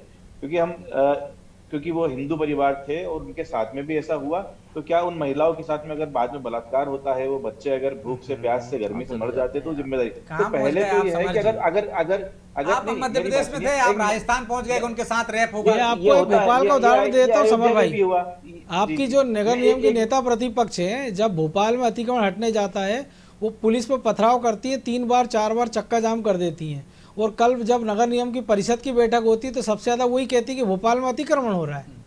क्योंकि वो हिंदू परिवार थे और उनके साथ में भी ऐसा हुआ। तो क्या उन महिलाओं के साथ में अगर बाद में बलात्कार होता है, वो बच्चे अगर भूख से, प्यास से, गर्मी से मर जाते तो जिम्मेदारी। तो पहले तो ये है कि अगर आप मध्य प्रदेश में थे, आप राजस्थान पहुंच गए, उनके साथ रेप हो गया। आपको एक भोपाल का उदाहरण देता हूँ समर भाई, आपकी जो नगर निगम की नेता प्रतिपक्ष है, जब भोपाल में अतिक्रमण हटने जाता है वो पुलिस पर पथराव करती है, 3 बार 4 बार चक्का जाम कर देती है। और कल जब नगर निगम की परिषद की बैठक होती है तो सबसे ज्यादा वही कहती है कि भोपाल में अतिक्रमण हो रहा है।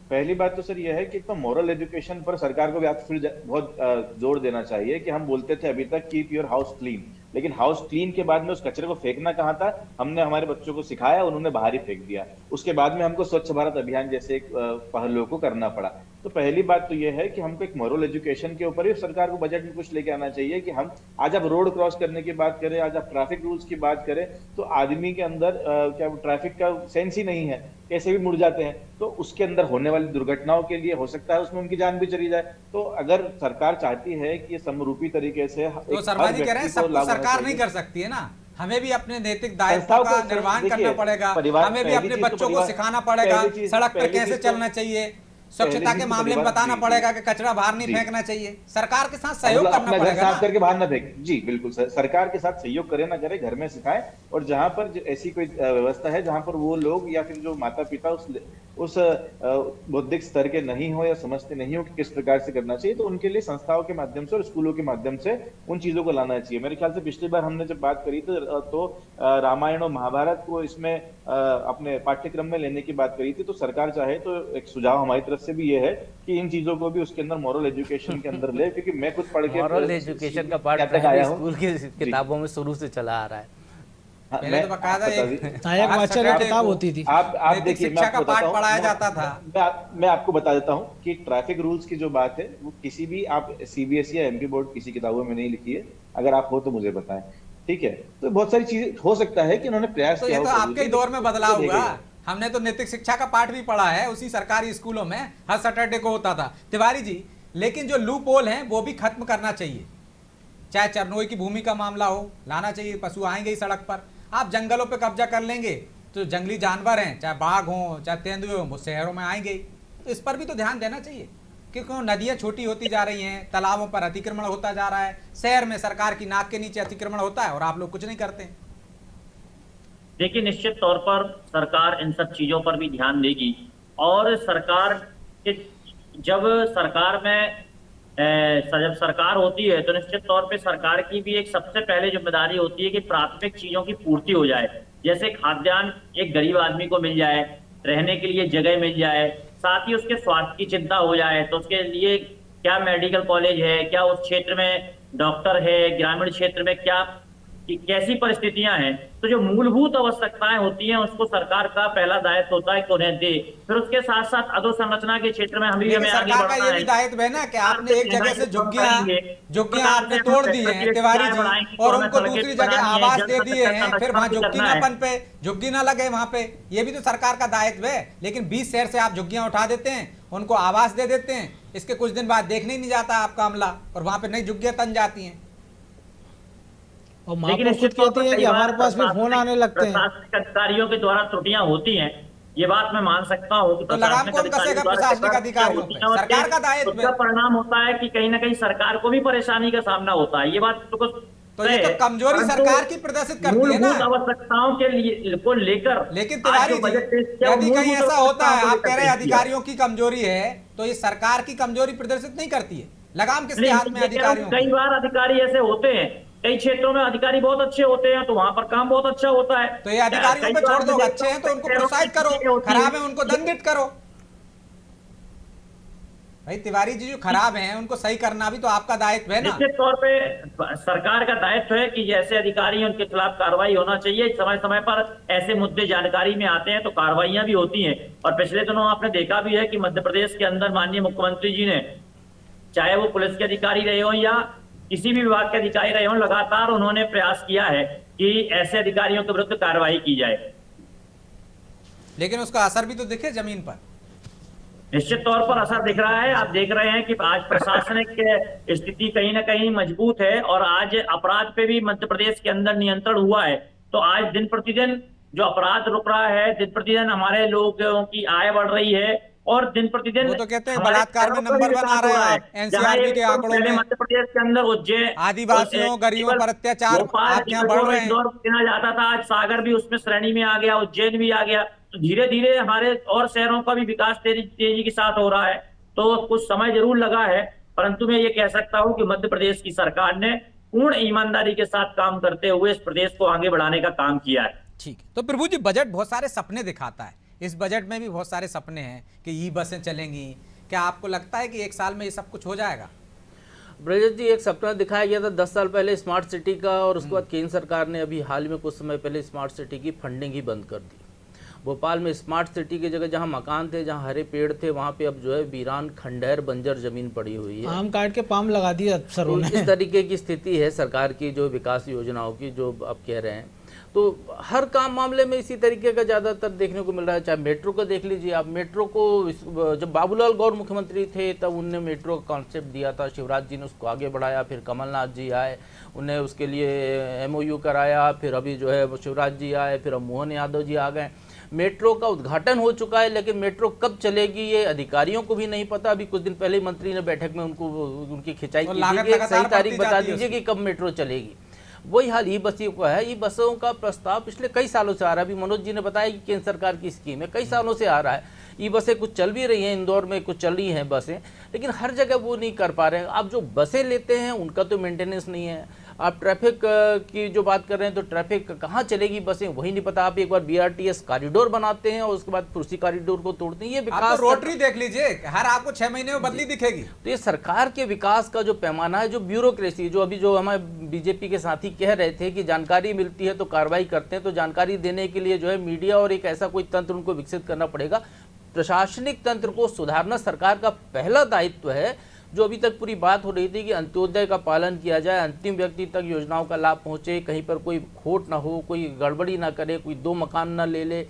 पहली बात तो सर यह है कि तो मॉरल एजुकेशन पर सरकार को भी आप फिर बहुत जोर देना चाहिए कि हम बोलते थे अभी तक कीप योर हाउस क्लीन, लेकिन हाउस क्लीन के बाद में उस कचरे को फेंकना कहाँ था? हमने हमारे बच्चों को सिखाया, उन्होंने बाहर ही फेंक दिया। उसके बाद में हमको स्वच्छ भारत अभियान जैसे एक पहलों को करना पड़ा। तो पहली बात तो यह है कि हमको एक मॉरल एजुकेशन के ऊपर भी सरकार को बजट में कुछ लेके आना चाहिए कि हम आज आप रोड क्रॉस करने की बात करें, आज आप ट्रैफिक रूल्स की बात करें, तो आदमी के अंदर क्या ट्रैफिक का सेंस ही नहीं है, कैसे भी मुड़ जाते हैं। तो उसके अंदर होने वाली दुर्घटनाओं के लिए हो सकता है उसमें उनकी जान भी चली जाए। तो अगर सरकार चाहती है कि समरूपी तरीके से, तो शर्मा जी कह रहे हैं सब कुछ सरकार नहीं कर सकती है ना, हमें भी अपने नैतिक दायित्व का निर्वहन करना पड़ेगा, हमें भी अपने बच्चों को सिखाना पड़ेगा सड़क पर कैसे चलना चाहिए, स्वच्छता पहले के ही मामले में परिवार- बताना जी, पड़ेगा कि कचरा बाहर नहीं जी। फेंकना चाहिए, सरकार के साथ सहयोग मतलब करना अपना घर पड़ेगा साफ ना। करके बाहर ना फेंके। जी बिल्कुल सर, सरकार के साथ सहयोग करे ना करे, घर में सिखाए। और जहां पर ऐसी कोई व्यवस्था है जहां पर वो लोग या फिर जो माता पिता उस बौद्धिक स्तर के नहीं हो या समझते नहीं हो कि किस प्रकार से करना चाहिए, तो उनके लिए संस्थाओं के माध्यम से और स्कूलों के माध्यम से उन चीजों को लाना चाहिए। मेरे ख्याल से पिछली बार हमने जब बात करी तो रामायण और महाभारत को इसमें अपने पाठ्यक्रम में लेने की बात करी थी। तो सरकार चाहे तो एक सुझाव हमारी तरफ से भी ये है कि इन चीजों को भी उसके अंदर मॉरल एजुकेशन के अंदर ले, क्योंकि मैं खुद पढ़ के मॉरल एजुकेशन का पार्ट यहाँ तक प्राइमरी आया हूँ। स्कूल की किताबों में शुरू से चला आ रहा है। हाँ, पहले तो बकायदा बता एक दी- नायक हर वाचन सैटरडे किताब को होती थी। आप नैतिक देखिए, मैं शिक्षा आपको का पाठ बताता हूँ, पढ़ाया जाता था। मैं आपको बता देता हूँ कि ट्रैफिक रूल्स की जो बात है वो किसी भी आप सीबीएसई या एमपी बोर्ड किसी किताबों में नहीं लिखी है। अगर आप हो तो मुझे बताएं, ठीक है। तो बहुत सारी चीजें हो सकता है कि उन्होंने प्रयास तो किया ये हो तो कभी आपके ही भी, दौर में बदलाव तो देखा हुआ। जाए। हमने तो नैतिक शिक्षा का पाठ भी पढ़ा है उसी सरकारी स्कूलों में, हर सैटरडे को होता था। तिवारी जी, लेकिन जो लूप होल हैं वो भी खत्म करना चाहिए। चाहे चरनोई की भूमि का मामला हो, लाना चाहिए। पशु आएंगे ही सड़क पर, आप जंगलों पे कब्जा कर लेंगे तो जंगली जानवर हैं, चाहे बाघ हों चाहे तेंदुए हों, वो शहरों में आएंगे ही। तो इस पर भी तो ध्यान देना चाहिए, क्योंकि नदियाँ छोटी होती जा रही हैं, तालाबों पर अतिक्रमण होता जा रहा है, शहर में सरकार की नाक के नीचे अतिक्रमण होता है और आप लोग कुछ नहीं करते। देखिए, निश्चित तौर पर सरकार इन सब चीजों पर भी ध्यान देगी। और सरकार के जब सरकार में जब सरकार होती है तो निश्चित तौर पे सरकार की भी एक सबसे पहले जिम्मेदारी होती है कि प्राथमिक चीजों की पूर्ति हो जाए। जैसे खाद्यान्न एक गरीब आदमी को मिल जाए, रहने के लिए जगह मिल जाए, साथ ही उसके स्वास्थ्य की चिंता हो जाए। तो उसके लिए क्या मेडिकल कॉलेज है, क्या उस क्षेत्र में डॉक्टर है, ग्रामीण क्षेत्र में क्या कि कैसी परिस्थितियां हैं। तो जो मूलभूत आवश्यकताएं होती हैं उसको सरकार का पहला दायित्व होता है कि उन्हें दे। फिर उसके साथ साथ अधोसंरचना के क्षेत्र में लेकिन हमें आगे सरकार का बढ़ना ये है। भी दायित्व है ना कि आपने एक जगह से झुग्गियां आपने तोड़ दी हैं तिवारी जी, और उनको दूसरी जगह आवास दे दिए हैं, फिर वहां झुग्गीनापन पे झुग्गी ना लगे वहां पे। ये भी तो सरकार का दायित्व है। लेकिन 20 शहर से आप झुग्गियां उठा देते हैं, उनको आवास दे देते हैं, इसके कुछ दिन बाद देखने ही नहीं जाता आपका अमला, और वहां पे नई झुग्गियां तन जाती हैं। और महापौर खुद कहती है कि हमारे पास भी फोन आने लगते हैं। प्रशासनिक अधिकारियों के द्वारा त्रुटियां होती हैं, ये बात मैं मान सकता हूँ कि तो लगाम कौन कसेगा प्रशासनिक अधिकारियों पे? सरकार का दायित्व है। उसका परिणाम होता है कि कहीं ना कहीं सरकार को भी परेशानी का सामना होता है। ये बात तो ये तो कमजोरी सरकार की प्रदर्शित करती है ना। मूलभूत आवश्यकताओं के लिए को लेकर। लेकिन तिवारी जी, यदि कहीं ऐसा होता है, आप कह रहे हैं अधिकारियों की कमजोरी है, तो ये सरकार की कमजोरी प्रदर्शित नहीं करती है। लगाम किसके हाथ में अधिकारियों की? कई बार अधिकारी ऐसे होते हैं, कई क्षेत्रों में अधिकारी बहुत अच्छे होते हैं तो वहां पर काम बहुत अच्छा होता है। तो ये अधिकारियों पे छोड़ दो, अच्छे हैं तो उनको प्रोत्साहित करो, खराब है उनको दंडित करो। भाई तिवारी जी, जो खराब हैं उनको सही करना भी तो आपका दायित्व है ना। निश्चित तौर पे सरकार का दायित्व है कि जैसे अधिकारी हैं उनके खिलाफ कार्रवाई होना चाहिए। समय समय पर ऐसे मुद्दे जानकारी में आते हैं तो कार्रवाइयां भी होती हैं। और पिछले दिनों आपने देखा भी है कि मध्य प्रदेश के अंदर माननीय मुख्यमंत्री जी ने, चाहे वो पुलिस के अधिकारी रहे हो या किसी भी विभाग के अधिकारी रहे हो, लगातार उन्होंने प्रयास किया है कि ऐसे अधिकारियों के विरुद्ध कार्रवाई की जाए। लेकिन उसका असर भी तो दिखे जमीन पर। निश्चित तौर पर असर दिख रहा है। आप देख रहे हैं कि आज प्रशासनिक स्थिति कहीं ना कहीं मजबूत है और आज अपराध पे भी मध्य प्रदेश के अंदर नियंत्रण हुआ है। तो आज दिन प्रतिदिन जो अपराध रुक रहा है, दिन प्रतिदिन हमारे लोगों की आय बढ़ रही है और दिन प्रतिदिन वो तो कहते हैं बलात्कार में नंबर 1 आ रहे हैं एनसीआरबी के आंकड़ों में। मध्य प्रदेश के अंदर उज्जैन, आदिवासियों गरीबों पर अत्याचार आपके यहाँ बढ़ रहे हैं। इंदौर गिना जाता था, आज सागर भी उसमें श्रेणी में आ गया, उज्जैन भी आ गया। तो धीरे धीरे हमारे और शहरों का भी विकास तेजी के साथ हो रहा है। तो कुछ समय जरूर लगा है, परंतु मैं ये कह सकता हूँ कि मध्य प्रदेश की सरकार ने पूर्ण ईमानदारी के साथ काम करते हुए इस प्रदेश को आगे बढ़ाने का काम किया है। ठीक है, तो प्रभु जी, बजट बहुत सारे सपने दिखाता है। इस बजट में भी बहुत सारे सपने हैं कि ई बसें चलेंगी। क्या आपको लगता है कि 1 साल में ये सब कुछ हो जाएगा? ब्रजेश जी, एक सपना दिखाया गया था 10 साल पहले स्मार्ट सिटी का, और उसके बाद केंद्र सरकार ने अभी हाल में कुछ समय पहले स्मार्ट सिटी की फंडिंग ही बंद कर दी। भोपाल में स्मार्ट सिटी की जगह जहां मकान थे, जहां हरे पेड़ थे, वहां पे अब जो है वीरान खंडहर बंजर जमीन पड़ी हुई है। आम काट के पाम लगा दिए अफसरों ने। इस तरीके की स्थिति है सरकार की जो विकास योजनाओं की, जो आप कह रहे हैं। तो हर काम मामले में इसी तरीके का ज़्यादातर देखने को मिल रहा है। चाहे मेट्रो को देख लीजिए आप, मेट्रो को जब बाबूलाल गौर मुख्यमंत्री थे तब उनने मेट्रो का कॉन्सेप्ट दिया था, शिवराज जी ने उसको आगे बढ़ाया, फिर कमलनाथ जी आए, उन्हें उसके लिए MOU कराया, फिर अभी जो है वो शिवराज जी आए, फिर अब मोहन यादव जी आ गए। मेट्रो का उद्घाटन हो चुका है, लेकिन मेट्रो कब चलेगी ये अधिकारियों को भी नहीं पता। अभी कुछ दिन पहले ही मंत्री ने बैठक में उनकी खिंचाई की थी कि सही तारीख बता दीजिए कि कब मेट्रो चलेगी। वही हाल ई बसों का है। ई बसों का प्रस्ताव पिछले कई सालों से आ रहा है। अभी मनोज जी ने बताया कि केंद्र सरकार की स्कीम है, कई सालों से आ रहा है। ई बसें कुछ चल भी रही हैं, इंदौर में कुछ चल रही हैं बसें, लेकिन हर जगह वो नहीं कर पा रहे हैं। आप जो बसें लेते हैं उनका तो मेंटेनेंस नहीं है। आप ट्रैफिक की जो बात कर रहे हैं तो ट्रैफिक कहाँ चलेगी बसें वही नहीं पता। आप एक बार BRTS कॉरिडोर बनाते हैं और उसके बाद फिर उसी कॉरिडोर को तोड़ते हैं। ये विकास, रोटरी देख लीजिए, हर आपको 6 महीने में बदली दिखेगी। तो ये सरकार के विकास का जो पैमाना है, जो ब्यूरोक्रेसी, जो अभी जो हमारे बीजेपी के साथी कह रहे थे कि जानकारी मिलती है तो कार्रवाई करते हैं, तो जानकारी देने के लिए जो है मीडिया और एक ऐसा कोई तंत्र उनको विकसित करना पड़ेगा। प्रशासनिक तंत्र को सुधारना सरकार का पहला दायित्व है। जो अभी तक पूरी बात हो रही थी कि अंत्योदय का पालन किया जाए, अंतिम व्यक्ति तक योजनाओं का लाभ पहुंचे, कहीं पर कोई खोट ना हो, कोई गड़बड़ी ना करे, कोई 2 मकान ना ले ले,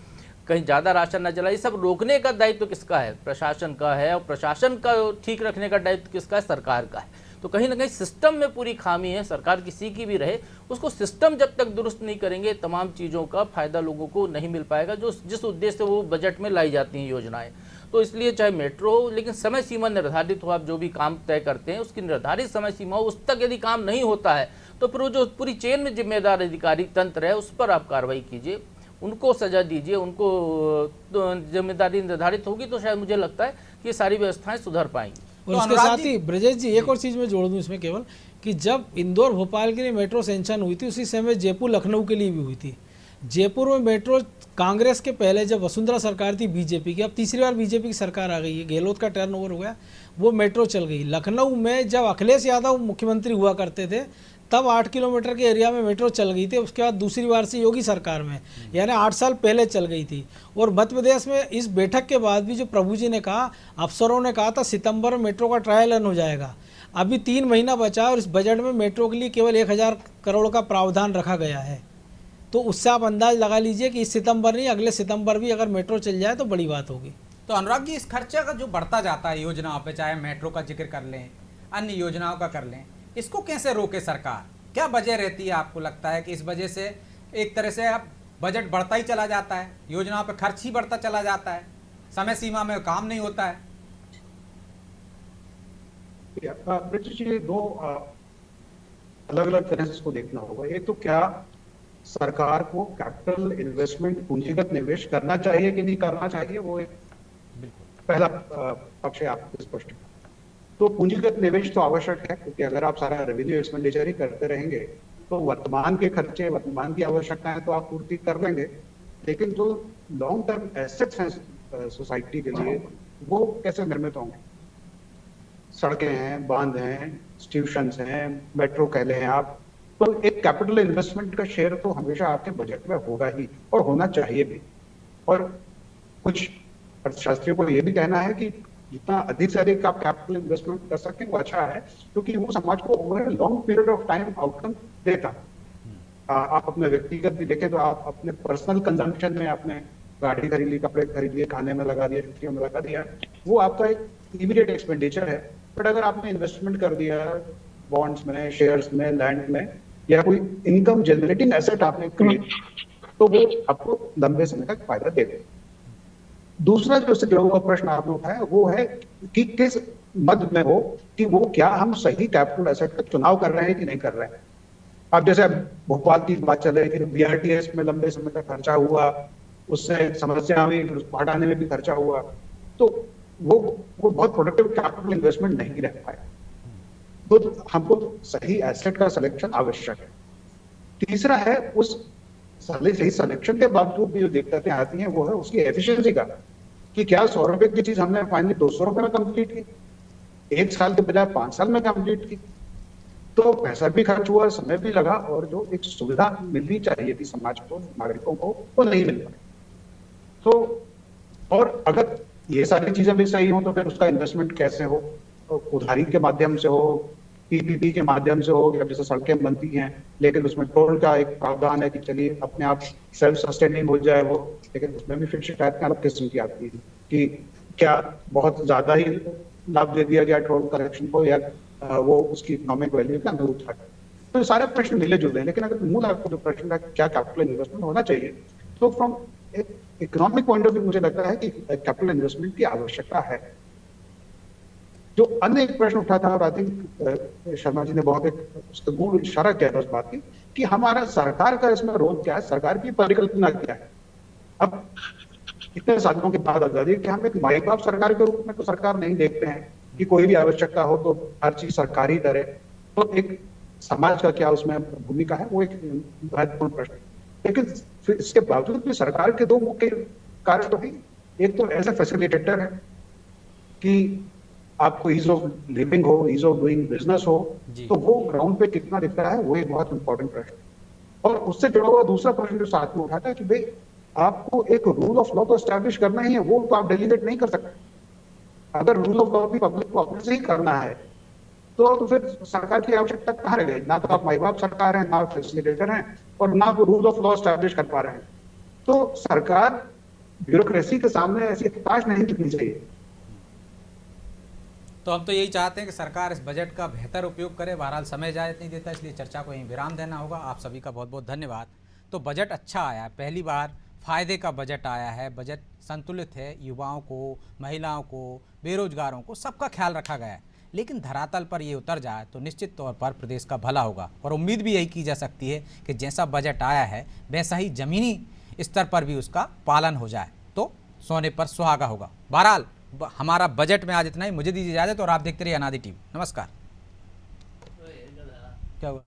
कहीं ज़्यादा राशन ना चला, ये सब रोकने का दायित्व किसका है? प्रशासन का है। और प्रशासन का ठीक रखने का दायित्व किसका है? सरकार का है। तो कहीं ना कहीं सिस्टम में पूरी खामी है। सरकार किसी की भी रहे, उसको सिस्टम जब तक दुरुस्त नहीं करेंगे तमाम चीज़ों का फायदा लोगों को नहीं मिल पाएगा, जो जिस उद्देश्य से वो बजट में लाई जाती हैं योजनाएं। तो इसलिए चाहे मेट्रो हो, लेकिन समय सीमा निर्धारित हो। आप जो भी काम तय करते हैं उसकी निर्धारित समय सीमा हो, उस तक यदि काम नहीं होता है तो फिर वो जो पूरी चेन में जिम्मेदार अधिकारी तंत्र है उस पर आप कार्रवाई कीजिए, उनको सजा दीजिए, उनको जिम्मेदारी निर्धारित होगी तो शायद मुझे लगता है कि ये सारी व्यवस्थाएं सुधर पाएंगी। और उसके साथ ही ब्रजेश जी एक और चीज़ मैं जोड़ दूं इसमें केवल कि जब इंदौर भोपाल के लिए मेट्रो सेंक्शन हुई थी उसी समय जयपुर लखनऊ के लिए भी हुई थी। जयपुर में मेट्रो कांग्रेस के पहले जब वसुंधरा सरकार थी बीजेपी की, अब तीसरी बार बीजेपी की सरकार आ गई है, गहलोत का टर्नओवर हो गया, वो मेट्रो चल गई। लखनऊ में जब अखिलेश यादव मुख्यमंत्री हुआ करते थे तब 8 किलोमीटर के एरिया में मेट्रो चल गई थी। उसके बाद दूसरी बार से योगी सरकार में, यानी 8 साल पहले चल गई थी। और मध्य प्रदेश में इस बैठक के बाद भी जो प्रभु जी ने कहा, अफसरों ने कहा था सितंबर में मेट्रो का ट्रायल रन हो जाएगा। अभी 3 महीना बचा और इस बजट में मेट्रो के लिए केवल 1000 करोड़ का प्रावधान रखा गया है। तो उससे आप अंदाज लगा लीजिए कि इस सितंबर नहीं अगले सितंबर भी अगर मेट्रो चल जाए तो बड़ी बात होगी। तो अनुराग जी, इस खर्चा का जो बढ़ता जाता है योजनाओं पे, चाहे मेट्रो का जिक्र कर लें, अन्य योजनाओं का कर लें, इसको कैसे रोके सरकार? क्या वजह रहती है? आपको लगता है कि इस वजह से एक तरह से अब बजट बढ़ता ही चला जाता है, योजनाओं पे खर्च ही बढ़ता चला जाता है, समय सीमा में काम नहीं होता है? ये 2 अलग अलग तरह से इसको देखना होगा। एक तो क्या सरकार को कैपिटल इन्वेस्टमेंट, पूंजीगत निवेश करना चाहिए कि नहीं करना चाहिए, वो एक पहला पक्ष है आपको स्पष्ट। तो पूंजीगत निवेश तो आवश्यक है, क्योंकि अगर आप सारा रेवेन्यू एक्सपेंडिचर ही करते रहेंगे तो वर्तमान के खर्चे, वर्तमान की आवश्यकताएं तो आप पूर्ति कर लेंगे, लेकिन जो लॉन्ग टर्म एसेट्स हैं सोसाइटी के लिए वो कैसे निर्मित होंगे? सड़कें हैं, बांध हैं, इंस्टीट्यूशंस हैं, मेट्रो कह लें आप, तो एक कैपिटल इन्वेस्टमेंट का शेयर तो हमेशा आपके बजट में होगा ही और होना चाहिए भी। और कुछ अर्थशास्त्रियों को ये भी कहना है कि जितना अधिक से अधिक आप कैपिटल इन्वेस्टमेंट कर सकते हैं वो अच्छा है, क्योंकि वो समाज को over long period of time outcome देता। आप अपने व्यक्तिगत भी देखें तो आप अपने पर्सनल कंजम्पशन में आपने गाड़ी खरीद ली, कपड़े खरीद लिए, खाने में लगा दिया, छुट्टियों में लगा दिया, वो आपका एक इमीडिएट एक्सपेंडिचर है। बट अगर आपने इन्वेस्टमेंट कर दिया बॉन्ड्स में, शेयर्स में, लैंड में, या कोई इनकम जनरेटिंग एसेट आपने क्रिएट, तो वो आपको लंबे समय तक फायदा देगा। दूसरा जो इससे जुड़ा हुआ प्रश्न आपने उठाया वो है कि किस मद में हो कि वो क्या हम सही कैपिटल एसेट का चुनाव कर रहे हैं कि नहीं कर रहे हैं। अब जैसे भोपाल की बात चल रही थी, BRTS में लंबे समय तक खर्चा हुआ, उससे समस्या हुई, उसको हटाने में भी खर्चा हुआ, तो वो बहुत प्रोडक्टिव कैपिटल इन्वेस्टमेंट नहीं रह पाया। तो हमको सही एसेट का सिलेक्शन आवश्यक है। तीसरा है उस सही सिलेक्शन के बावजूद भी जो दिक्कतें आती हैं वो है उसकी एफिशिएंसी का, कि क्या 100 रुपए की चीज हमने फाइनली 200 रुपए में कंप्लीट की, 1 साल के बजाय 5 साल में कंप्लीट की, तो पैसा भी खर्च हुआ, समय भी लगा, और जो एक सुविधा मिलनी चाहिए थी समाज को, नागरिकों को, वो नहीं मिल पाई। तो और अगर ये सारी चीजें भी सही हो तो फिर उसका इन्वेस्टमेंट कैसे हो? उधारी के माध्यम से हो, PPP के माध्यम से हो, या जैसे सड़कें बनती हैं लेकिन उसमें टोल का एक प्रावधान है कि चलिए अपने आप सेल्फ सस्टेनिंग हो जाए वो, लेकिन उसमें भी फिर शिकायत अलग किस्म की आती है कि क्या बहुत ज्यादा ही लाभ दे दिया जाए टोल कलेक्शन को, या वो उसकी इकोनॉमिक वैल्यू के अनुरूप है। तो सारे प्रश्न मिले जुले हैं, लेकिन अगर मूल आपको जो प्रश्न है क्या कैपिटल इन्वेस्टमेंट होना चाहिए, तो फ्रॉम एक इकोनॉमिक पॉइंट ऑफ व्यू मुझे लगता है कि कैपिटल इन्वेस्टमेंट की आवश्यकता है। जो अन्य एक प्रश्न उठा था, और आई थिंक शर्मा जी ने बहुत एक उसका गूढ़ इशारा किया था उस बात की, कि हमारा सरकार का इसमें रोल क्या है, सरकार की परिकल्पना क्या है। अब इतने सालों के बाद आजादी कि हम एक माई बाप सरकार के रूप में तो सरकार नहीं देखते हैं कि कोई भी आवश्यकता हो तो हर चीज सरकार ही करे, तो एक समाज का क्या उसमें भूमिका है, वो एक महत्वपूर्ण प्रश्न है। लेकिन फिर इसके बावजूद भी सरकार के दो मुख्य कार्य तो है। एक तो एज ए फैसिलिटेटर है कि आपको ईज ऑफ लिविंग हो, ईज ऑफ डूइंग बिजनेस हो, तो वो ग्राउंड पे कितना दिख रहा है, वो एक बहुत इंपॉर्टेंट प्रश्न। और उससे जुड़ा हुआ दूसरा प्रश्न जो साथ में उठाता है कि भाई आपको एक रूल ऑफ लॉ तो एस्टैब्लिश करना ही है, वो तो आप डेलीगेट नहीं कर सकते। अगर रूल ऑफ लॉ भी पब्लिक को अपने से ही करना है तो फिर सरकार की आवश्यकता कहाँ रह गई? ना तो आप माई बाप सरकार है, ना आप फैसिलिटेटर हैं, और ना आप रूल ऑफ लॉ एस्टैब्लिश कर पा रहे हैं। तो सरकार ब्यूरोक्रेसी के सामने ऐसी हताश नहीं दिखनी चाहिए। तो हम तो यही चाहते हैं कि सरकार इस बजट का बेहतर उपयोग करे। बहरहाल समय इजाज़त नहीं देता, इसलिए चर्चा को यहीं विराम देना होगा। आप सभी का बहुत बहुत धन्यवाद। तो बजट अच्छा आया है, पहली बार फ़ायदे का बजट आया है। बजट संतुलित है, युवाओं को, महिलाओं को, बेरोजगारों को, सबका ख्याल रखा गया है। लेकिन धरातल पर ये उतर जाए तो निश्चित तौर पर प्रदेश का भला होगा, और उम्मीद भी यही की जा सकती है कि जैसा बजट आया है वैसा ही ज़मीनी स्तर पर भी उसका पालन हो जाए, तो सोने पर सुहागा होगा। बहरहाल हमारा बजट में आज इतना ही। मुझे दीजिए इजाज़त, और आप देखते रहिए अनादि टीवी। नमस्कार। क्या हुआ?